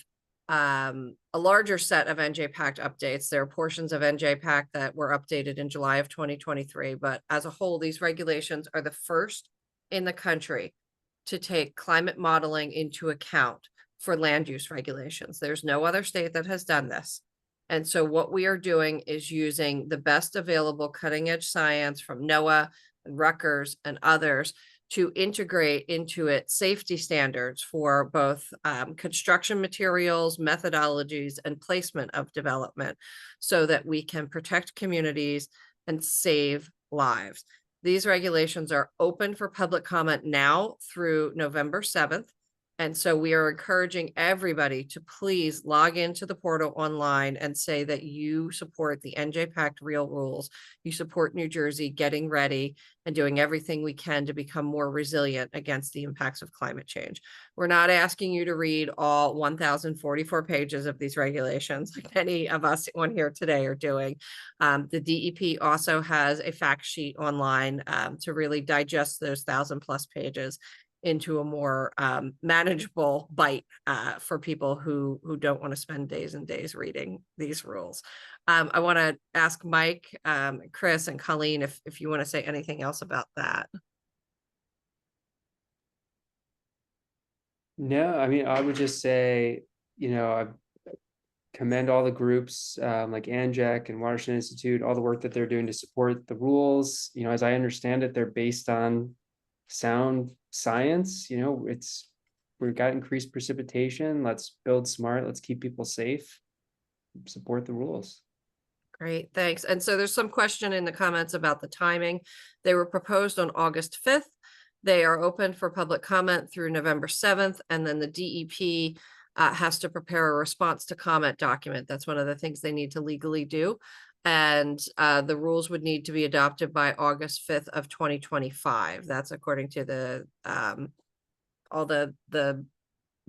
Speaker 1: a larger set of NJPACT updates. There are portions of NJPACT that were updated in July of 2023, but as a whole, these regulations are the first in the country to take climate modeling into account for land use regulations. There's no other state that has done this. And so what we are doing is using the best available cutting edge science from NOAA and Rutgers and others to integrate into it safety standards for both construction materials, methodologies, and placement of development so that we can protect communities and save lives. These regulations are open for public comment now through November 7th. And so we are encouraging everybody to please log into the portal online and say that you support the NJPACT real rules. You support New Jersey getting ready and doing everything we can to become more resilient against the impacts of climate change. We're not asking you to read all 1,044 pages of these regulations like many of us on here today are doing. The DEP also has a fact sheet online to really digest those 1,000+ pages into a more manageable bite for people who don't want to spend days and days reading these rules. I want to ask Mike, Chris, and Colleen if you want to say anything else about that.
Speaker 4: No, I mean, I would just say, I commend all the groups like ANJAC and Watershed Institute, all the work that they're doing to support the rules. As I understand it, they're based on sound science. We've got increased precipitation. Let's build smart. Let's keep people safe. Support the rules.
Speaker 1: Great, thanks. And so there's some question in the comments about the timing. They were proposed on August 5th. They are open for public comment through November 7th. And then the DEP has to prepare a response to comment document. That's one of the things they need to legally do. And the rules would need to be adopted by August 5th of 2025. That's according to the all the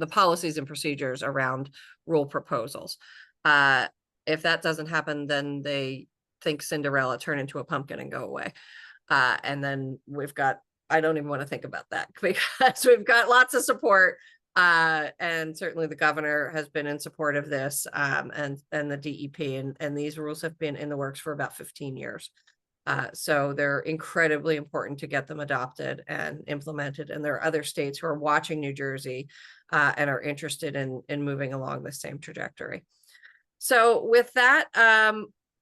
Speaker 1: policies and procedures around rule proposals. If that doesn't happen, then they think Cinderella turn into a pumpkin and go away. And then I don't even want to think about that because we've got lots of support. And certainly the governor has been in support of this and the DEP and these rules have been in the works for about 15 years. So they're incredibly important to get them adopted and implemented. And there are other states who are watching New Jersey and are interested in moving along the same trajectory. So with that,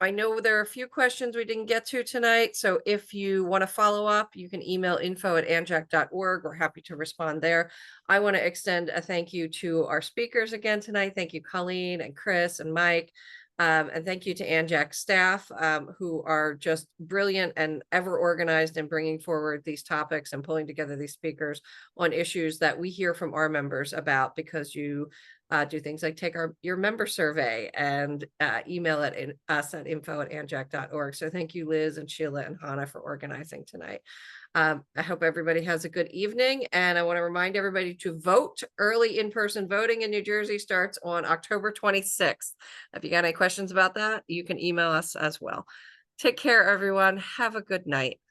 Speaker 1: I know there are a few questions we didn't get to tonight. So if you want to follow up, you can email info@anjac.org. We're happy to respond there. I want to extend a thank you to our speakers again tonight. Thank you, Colleen and Chris and Mike. And thank you to ANJAC staff who are just brilliant and ever organized in bringing forward these topics and pulling together these speakers on issues that we hear from our members about, because you do things like take your member survey and email us at info@anjac.org. So thank you, Liz and Sheila and Hannah, for organizing tonight. I hope everybody has a good evening, and I want to remind everybody to vote. Early in-person voting in New Jersey starts on October 26th. If you got any questions about that, you can email us as well. Take care, everyone. Have a good night.